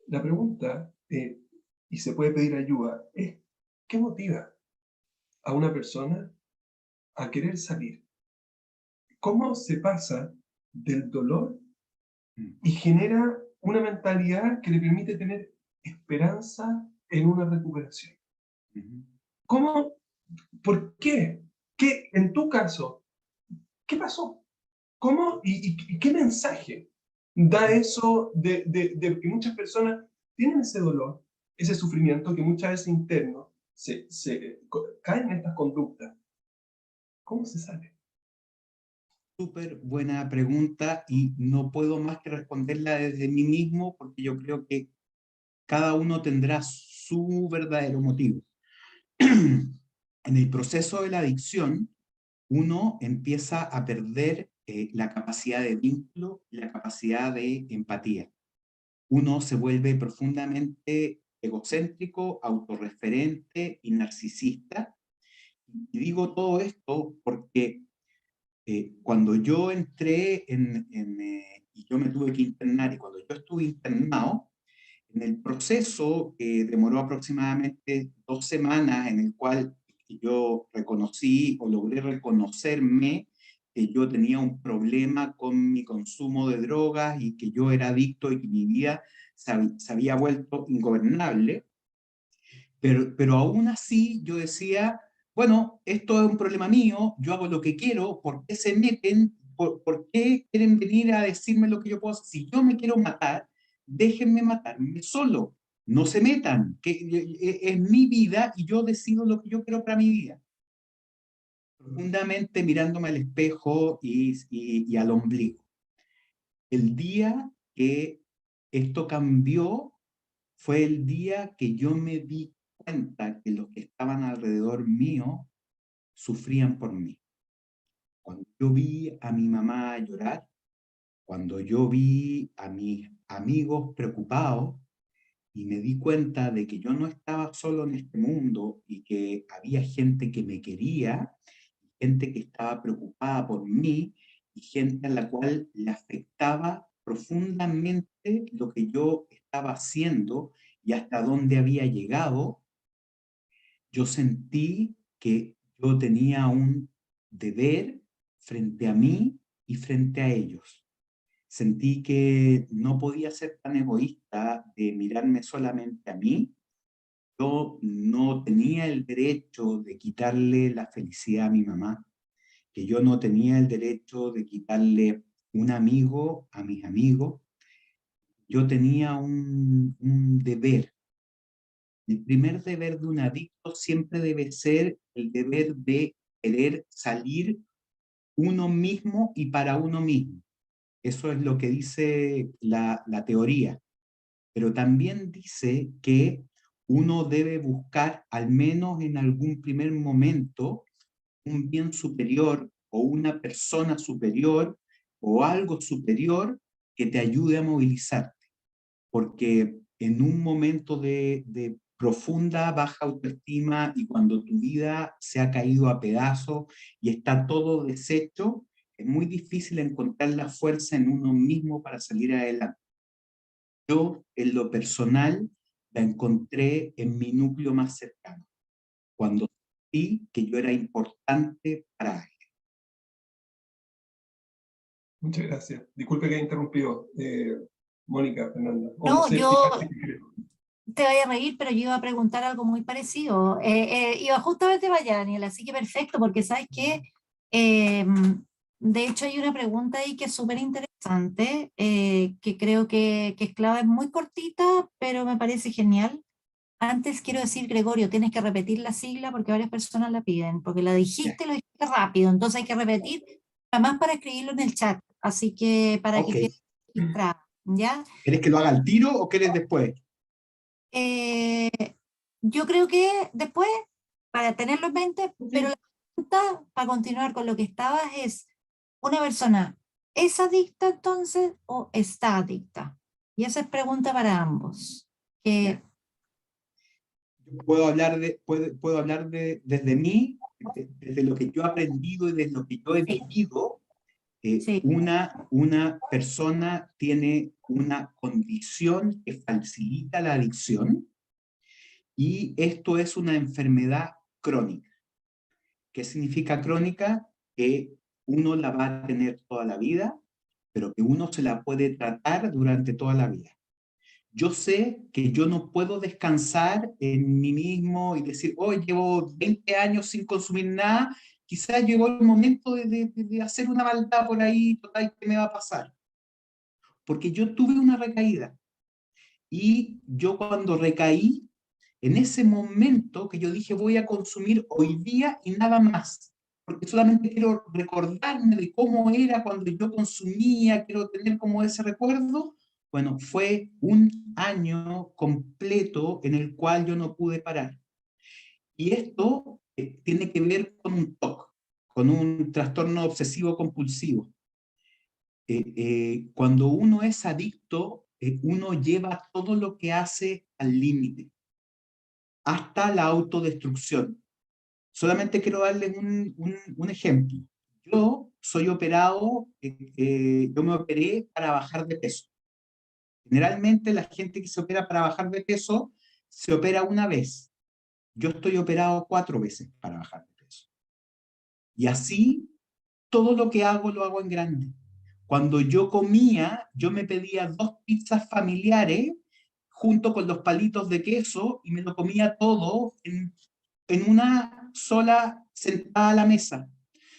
La pregunta, y se puede pedir ayuda, es ¿qué motiva a una persona a querer salir? ¿Cómo se pasa del dolor y genera una mentalidad que le permite tener esperanza en una recuperación? ¿Cómo? ¿Por qué? ¿Qué, en tu caso, qué pasó? ¿Cómo y qué mensaje da eso de que muchas personas tienen ese dolor, ese sufrimiento que muchas veces interno caen en estas conductas? ¿Cómo se sale? Súper buena pregunta y no puedo más que responderla desde mí mismo porque yo creo que cada uno tendrá su verdadero motivo. En el proceso de la adicción, uno empieza a perder la capacidad de vínculo y la capacidad de empatía. Uno se vuelve profundamente egocéntrico, autorreferente y narcisista. Y digo todo esto porque cuando yo entré y yo me tuve que internar, y cuando yo estuve internado, en el proceso que demoró aproximadamente 2 semanas, en el cual yo reconocí o logré reconocerme que yo tenía un problema con mi consumo de drogas y que yo era adicto y que mi vida se había vuelto ingobernable, pero aún así yo decía, bueno, esto es un problema mío, yo hago lo que quiero, ¿por qué se meten? ¿Por qué quieren venir a decirme lo que yo puedo hacer? Si yo me quiero matar, déjenme matarme solo, no se metan, que es mi vida y yo decido lo que yo quiero para mi vida. Profundamente mirándome al espejo y al ombligo. El día que esto cambió fue el día que yo me di cuenta que los que estaban alrededor mío sufrían por mí. Cuando yo vi a mi mamá llorar, cuando yo vi a mis amigos preocupados y me di cuenta de que yo no estaba solo en este mundo y que había gente que me quería, gente que estaba preocupada por mí y gente a la cual le afectaba profundamente lo que yo estaba haciendo y hasta dónde había llegado, yo sentí que yo tenía un deber frente a mí y frente a ellos. Sentí que no podía ser tan egoísta de mirarme solamente a mí. Yo no tenía el derecho de quitarle la felicidad a mi mamá, que yo no tenía el derecho de quitarle un amigo a mis amigos. Yo tenía un deber. El primer deber de un adicto siempre debe ser el deber de querer salir uno mismo y para uno mismo. Eso es lo que dice la teoría. Pero también dice que uno debe buscar, al menos en algún primer momento, un bien superior o una persona superior o algo superior que te ayude a movilizarte. Porque en un momento de profunda baja autoestima y cuando tu vida se ha caído a pedazos y está todo deshecho, es muy difícil encontrar la fuerza en uno mismo para salir adelante. Yo, en lo personal, la encontré en mi núcleo más cercano, cuando sentí que yo era importante para alguien. Muchas gracias. Disculpe que haya interrumpido, Mónica, Fernanda. O no No, sé, yo te vaya a reír, pero yo iba a preguntar algo muy parecido. Iba justamente para allá, Daniela, así que perfecto, porque sabes que, de hecho, hay una pregunta ahí que es súper interesante, que creo que es clave, es muy cortita, pero me parece genial. Antes quiero decir, Gregorio, tienes que repetir la sigla porque varias personas la piden, porque lo dijiste rápido, entonces hay que repetir, además para escribirlo en el chat, así que para que Ok. quede registrado, ¿ya? ¿Quieres que lo haga al tiro o quieres después? Eh, yo creo que después, para tenerlo en mente, pero la pregunta, para continuar con lo que estabas, es, ¿una persona es adicta entonces o está adicta? Y esa es pregunta para ambos. Que, Puedo hablar, puedo hablar desde mí, desde lo que yo he aprendido y desde lo que yo he sí, vivido. sí, Una persona tiene una condición que facilita la adicción y esto es una enfermedad crónica. ¿Qué significa crónica? Que uno la va a tener toda la vida, pero que uno se la puede tratar durante toda la vida. Yo sé que yo no puedo descansar en mí mismo y decir, oh, llevo 20 años sin consumir nada, quizás llegó el momento de hacer una maldad por ahí, total, ¿qué me va a pasar? Porque yo tuve una recaída. Y yo cuando recaí, en ese momento que yo dije voy a consumir hoy día y nada más, porque solamente quiero recordarme de cómo era cuando yo consumía, quiero tener como ese recuerdo, bueno, fue un año completo en el cual yo no pude parar. Y esto tiene que ver con un TOC, con un trastorno obsesivo compulsivo. Cuando uno es adicto, uno lleva todo lo que hace al límite, hasta la autodestrucción. Solamente quiero darles un ejemplo. Yo soy operado, yo me operé para bajar de peso. Generalmente la gente que se opera para bajar de peso se opera una vez. Yo estoy operado 4 veces para bajar de peso. Y así, todo lo que hago lo hago en grande. Cuando yo comía, yo me pedía 2 pizzas familiares junto con los palitos de queso y me lo comía todo en una sola sentada a la mesa.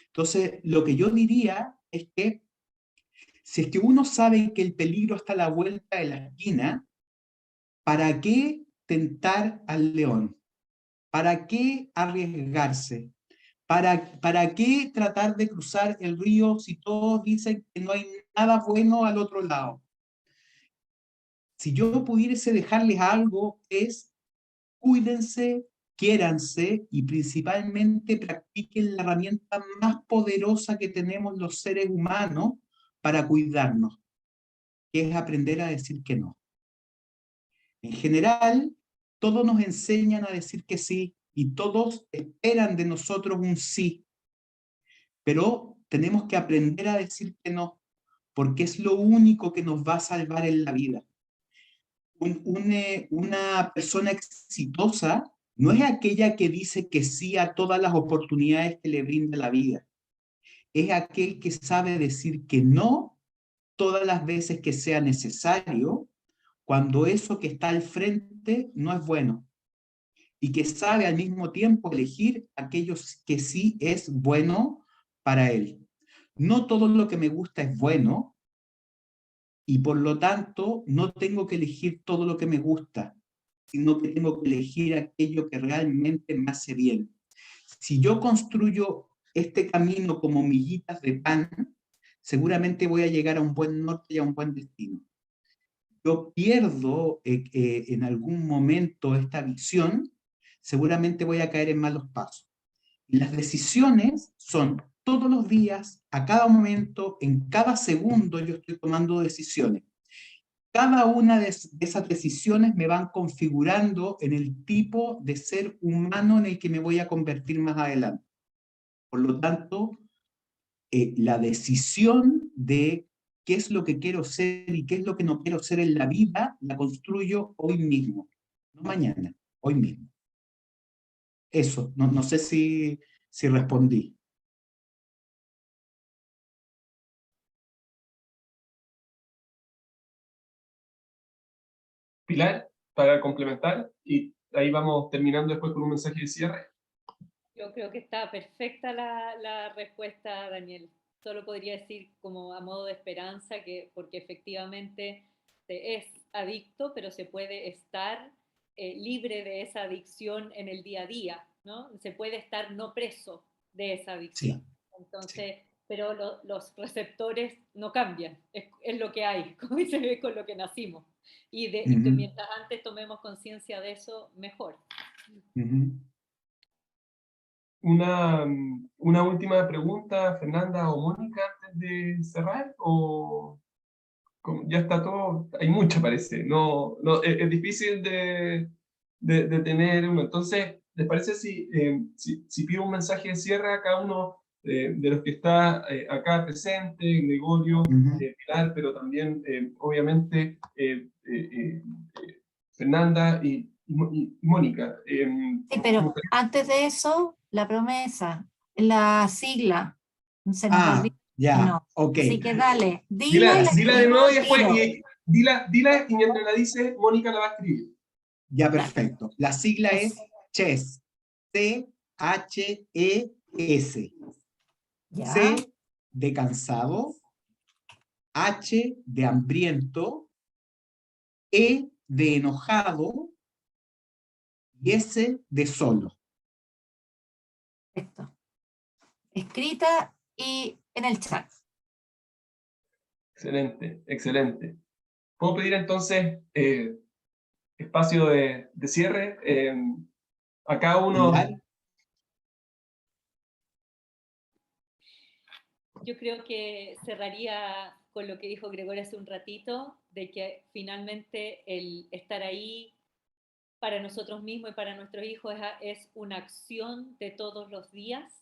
Entonces, lo que yo diría es que si es que uno sabe que el peligro está a la vuelta de la esquina, ¿para qué tentar al león? ¿Para qué arriesgarse? ¿Para qué tratar de cruzar el río si todos dicen que no hay nada bueno al otro lado? Si yo pudiese dejarles algo es cuídense, quiéranse y principalmente practiquen la herramienta más poderosa que tenemos los seres humanos para cuidarnos, que es aprender a decir que no. En general, todos nos enseñan a decir que sí y todos esperan de nosotros un sí, pero tenemos que aprender a decir que no, porque es lo único que nos va a salvar en la vida. Una persona exitosa no es aquella que dice que sí a todas las oportunidades que le brinda la vida. Es aquel que sabe decir que no todas las veces que sea necesario, cuando eso que está al frente no es bueno. Y que sabe al mismo tiempo elegir aquellos que sí es bueno para él. No todo lo que me gusta es bueno, y por lo tanto no tengo que elegir todo lo que me gusta, sino que tengo que elegir aquello que realmente me hace bien. Si yo construyo este camino como miguitas de pan, seguramente voy a llegar a un buen norte y a un buen destino. Yo pierdo en algún momento esta visión, seguramente voy a caer en malos pasos. Y las decisiones son todos los días, a cada momento, en cada segundo yo estoy tomando decisiones. Cada una de esas decisiones me van configurando en el tipo de ser humano en el que me voy a convertir más adelante. Por lo tanto, la decisión de qué es lo que quiero ser y qué es lo que no quiero ser en la vida, la construyo hoy mismo, no mañana, hoy mismo. Eso, no sé si respondí. Pilar, para complementar, y ahí vamos terminando después con un mensaje de cierre. Yo creo que está perfecta la respuesta, Daniel. Solo podría decir como a modo de esperanza que porque efectivamente se es adicto, pero se puede estar libre de esa adicción en el día a día, ¿no? Se puede estar no preso de esa adicción. Sí, Entonces, sí. pero los receptores no cambian, es lo que hay, como se ve con lo que nacimos. Y que mientras antes tomemos conciencia de eso, mejor. Una última pregunta, Fernanda o Mónica, antes de cerrar, o ya está todo, hay mucho parece, es difícil de tener uno. Entonces, ¿les parece si pido un mensaje de cierre a cada uno de los que está acá presente, Gregorio, Pilar, pero también, obviamente, Fernanda y Mónica? Sí, pero antes de eso, la promesa, la sigla, se nos olvida. Ya, No. ok. Así que dale, dila y Dila, la dila de escribimos nuevo y al después, tiro. dila y mientras la dice, Mónica la va a escribir. Ya, perfecto. La sigla es Eso. CHES. C-H-E-S. Ya, C de cansado, H de hambriento, E de enojado y S de solo. esto. Escrita y en el chat. Excelente, excelente. ¿Puedo pedir entonces espacio de cierre? A cada uno. Pilar. Yo creo que cerraría con lo que dijo Gregorio hace un ratito, de que finalmente el estar ahí para nosotros mismos y para nuestros hijos es una acción de todos los días,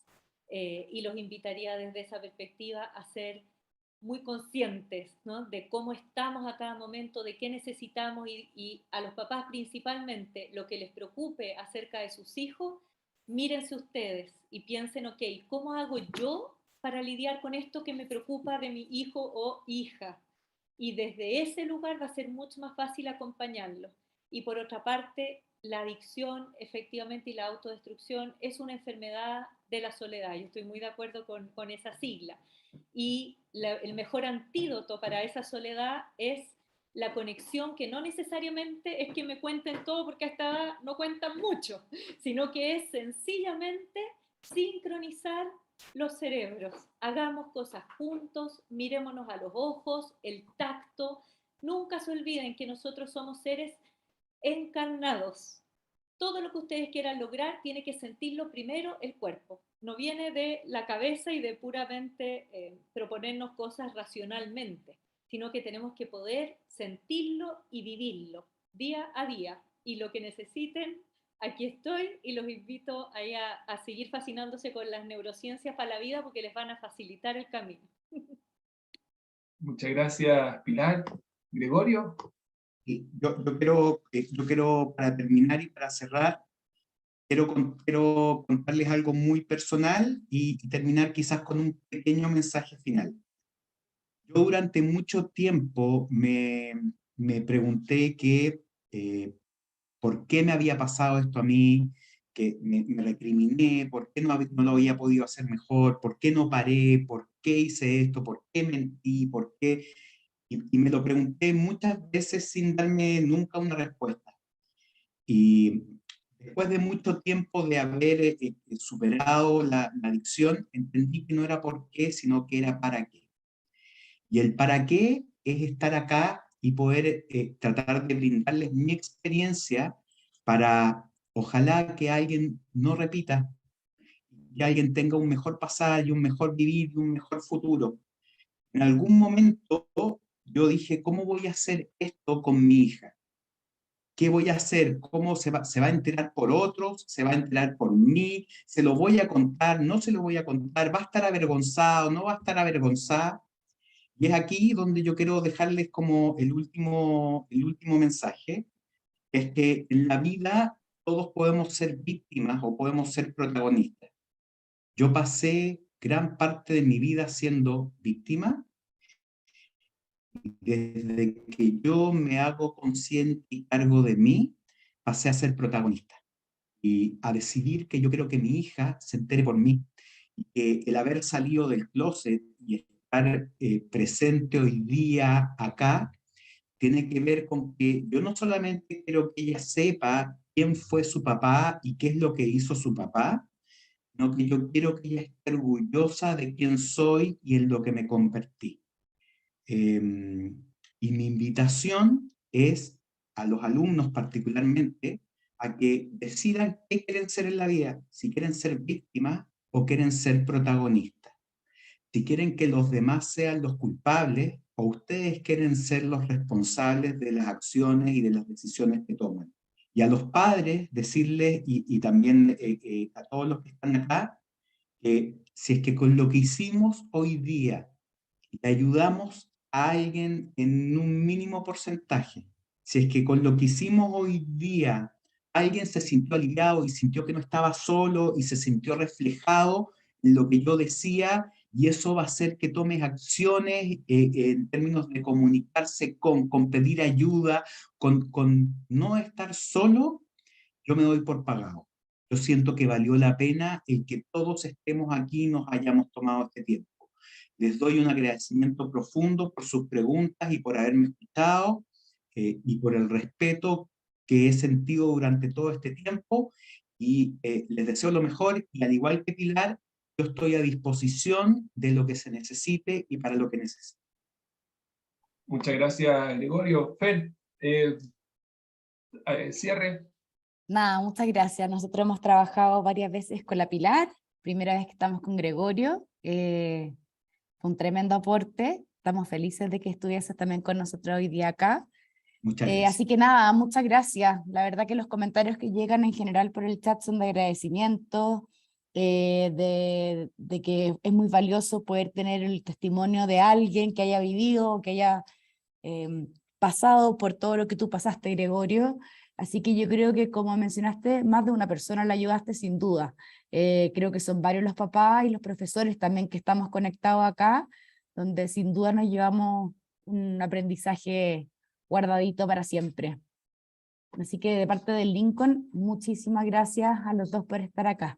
y los invitaría desde esa perspectiva a ser muy conscientes, ¿no? De cómo estamos a cada momento, de qué necesitamos y a los papás principalmente lo que les preocupe acerca de sus hijos, mírense ustedes y piensen, ok, ¿cómo hago yo para lidiar con esto que me preocupa de mi hijo o hija? Y desde ese lugar va a ser mucho más fácil acompañarlos. Y por otra parte, la adicción efectivamente y la autodestrucción es una enfermedad de la soledad. Yo estoy muy de acuerdo con esa sigla. Y el mejor antídoto para esa soledad es la conexión, que no necesariamente es que me cuenten todo, porque a esta edad no cuentan mucho, sino que es sencillamente sincronizar los cerebros. Hagamos cosas juntos, mirémonos a los ojos, el tacto. Nunca se olviden que nosotros somos seres encarnados todo lo que ustedes quieran lograr tiene que sentirlo primero el cuerpo. No viene de la cabeza y de puramente proponernos cosas racionalmente, sino que tenemos que poder sentirlo y vivirlo día a día. Y lo que necesiten, aquí estoy y los invito a seguir fascinándose con las neurociencias para la vida porque les van a facilitar el camino. Muchas gracias, Pilar. Gregorio. Y yo quiero, para terminar y para cerrar, quiero contarles algo muy personal y terminar quizás con un pequeño mensaje final. Yo durante mucho tiempo me pregunté por qué me había pasado esto a mí, que me recriminé, por qué no lo había podido hacer mejor, por qué no paré, por qué hice esto, por qué mentí, por qué... Y me lo pregunté muchas veces sin darme nunca una respuesta. Y después de mucho tiempo de haber superado la adicción, entendí que no era por qué, sino que era para qué. Y el para qué es estar acá y poder tratar de brindarles mi experiencia para, ojalá que alguien no repita, que alguien tenga un mejor pasado y un mejor vivir y un mejor futuro. En algún momento yo dije, ¿cómo voy a hacer esto con mi hija? ¿Qué voy a hacer? ¿Cómo se va a enterar por otros? ¿Se va a enterar por mí? ¿Se lo voy a contar? ¿No se lo voy a contar? ¿Va a estar avergonzado? ¿No va a estar avergonzada? Y es aquí donde yo quiero dejarles como el último mensaje, es que en la vida todos podemos ser víctimas o podemos ser protagonistas. Yo pasé gran parte de mi vida siendo víctima. Desde que yo me hago consciente y cargo de mí, pasé a ser protagonista y a decidir que yo quiero que mi hija se entere por mí. Y que el haber salido del closet y estar presente hoy día acá, tiene que ver con que yo no solamente quiero que ella sepa quién fue su papá y qué es lo que hizo su papá, sino que yo quiero que ella esté orgullosa de quién soy y en lo que me convertí. Y mi invitación es a los alumnos particularmente a que decidan qué quieren ser en la vida, si quieren ser víctimas o quieren ser protagonistas. Si quieren que los demás sean los culpables o ustedes quieren ser los responsables de las acciones y de las decisiones que toman. Y a los padres decirles, y también a todos los que están acá, que si es que con lo que hicimos hoy día le ayudamos a alguien en un mínimo porcentaje, si es que con lo que hicimos hoy día alguien se sintió aliviado y sintió que no estaba solo y se sintió reflejado en lo que yo decía, y eso va a hacer que tomes acciones en términos de comunicarse con pedir ayuda, con no estar solo, yo me doy por pagado. Yo siento que valió la pena el que todos estemos aquí y nos hayamos tomado este tiempo. Les doy un agradecimiento profundo por sus preguntas y por haberme escuchado y por el respeto que he sentido durante todo este tiempo, y les deseo lo mejor, y al igual que Pilar, yo estoy a disposición de lo que se necesite y para lo que necesite. Muchas gracias, Gregorio. Fer, cierre. Nada, muchas gracias. Nosotros hemos trabajado varias veces con la Pilar, primera vez que estamos con Gregorio, fue un tremendo aporte, estamos felices de que estuvieses también con nosotros hoy día acá. Muchas gracias. Así que nada, muchas gracias. La verdad que los comentarios que llegan en general por el chat son de agradecimiento, de que es muy valioso poder tener el testimonio de alguien que haya vivido, que haya pasado por todo lo que tú pasaste, Gregorio. Así que yo creo que, como mencionaste, más de una persona la ayudaste sin duda. Creo que son varios los papás y los profesores también que estamos conectados acá, donde sin duda nos llevamos un aprendizaje guardadito para siempre. Así que de parte del Lincoln, muchísimas gracias a los dos por estar acá.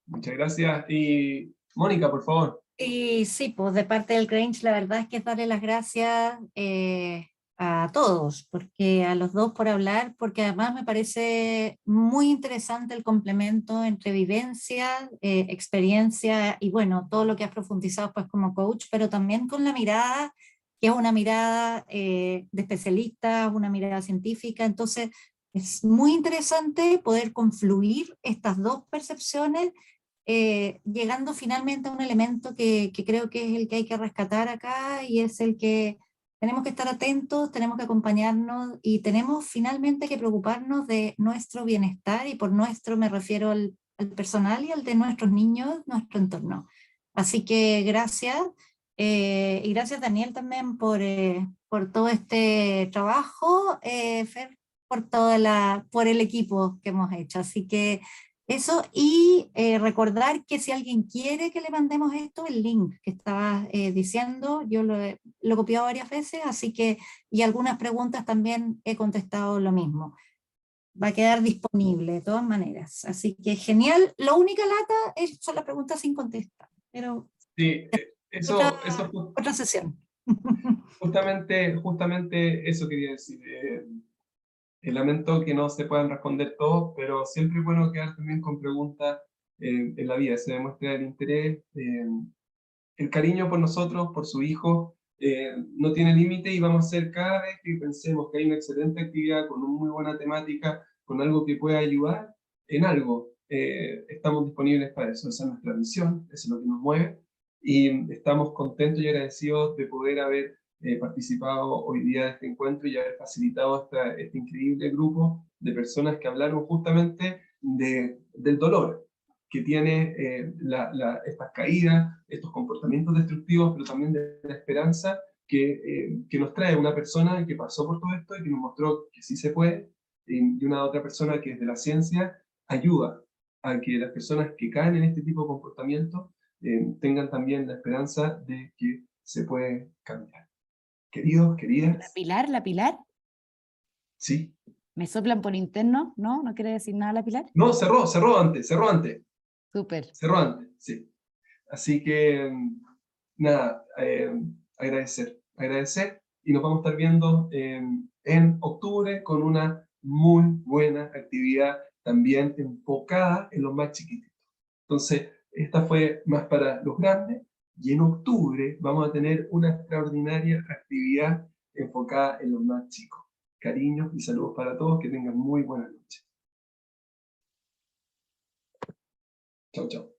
Muchas gracias. Y Mónica, por favor. Y sí, pues de parte del Grange, la verdad es que es darle las gracias a todos, porque a los dos por hablar, porque además me parece muy interesante el complemento entre vivencia, experiencia y bueno, todo lo que has profundizado pues como coach, pero también con la mirada, que es una mirada de especialistas, una mirada científica. Entonces Es muy interesante poder confluir estas dos percepciones, llegando finalmente a un elemento que creo que es el que hay que rescatar acá, y es el que tenemos que estar atentos, tenemos que acompañarnos y tenemos finalmente que preocuparnos de nuestro bienestar, y por nuestro me refiero al personal y al de nuestros niños, nuestro entorno. Así que gracias, y gracias Daniel también por todo este trabajo, Fer, por el equipo que hemos hecho. Así que eso, y recordar que si alguien quiere que le mandemos esto, el link que estaba diciendo, yo lo he copiado varias veces, así que, y algunas preguntas también he contestado lo mismo. Va a quedar disponible de todas maneras. Así que genial. La única lata son las preguntas sin contestar, pero Sí, otra sesión. justamente eso quería decir. Lamento que no se puedan responder todos, pero siempre es bueno quedar también con preguntas en la vida. Se demuestra el interés, el cariño por nosotros, por su hijo, no tiene límite, y vamos a hacer cada vez que pensemos que hay una excelente actividad con una muy buena temática, con algo que pueda ayudar en algo. Estamos disponibles para eso. Esa es nuestra misión, eso es lo que nos mueve, y estamos contentos y agradecidos de poder haber participado hoy día de este encuentro y haber facilitado este increíble grupo de personas que hablaron justamente del dolor que tiene estas caídas, estos comportamientos destructivos, pero también de la esperanza que nos trae una persona que pasó por todo esto y que nos mostró que sí se puede, y una otra persona que desde la ciencia ayuda a que las personas que caen en este tipo de comportamientos tengan también la esperanza de que se puede cambiar. Queridos, queridas, La Pilar, sí. ¿me soplan por interno? ¿No? ¿No quiere decir nada la Pilar? No, cerró antes. Súper. Cerró antes, sí. Así que, nada, agradecer, y nos vamos a estar viendo en octubre con una muy buena actividad también enfocada en los más chiquititos. Entonces, esta fue más para los grandes, y en octubre vamos a tener una extraordinaria actividad enfocada en los más chicos. Cariños y saludos para todos, que tengan muy buenas noches. Chao, chao.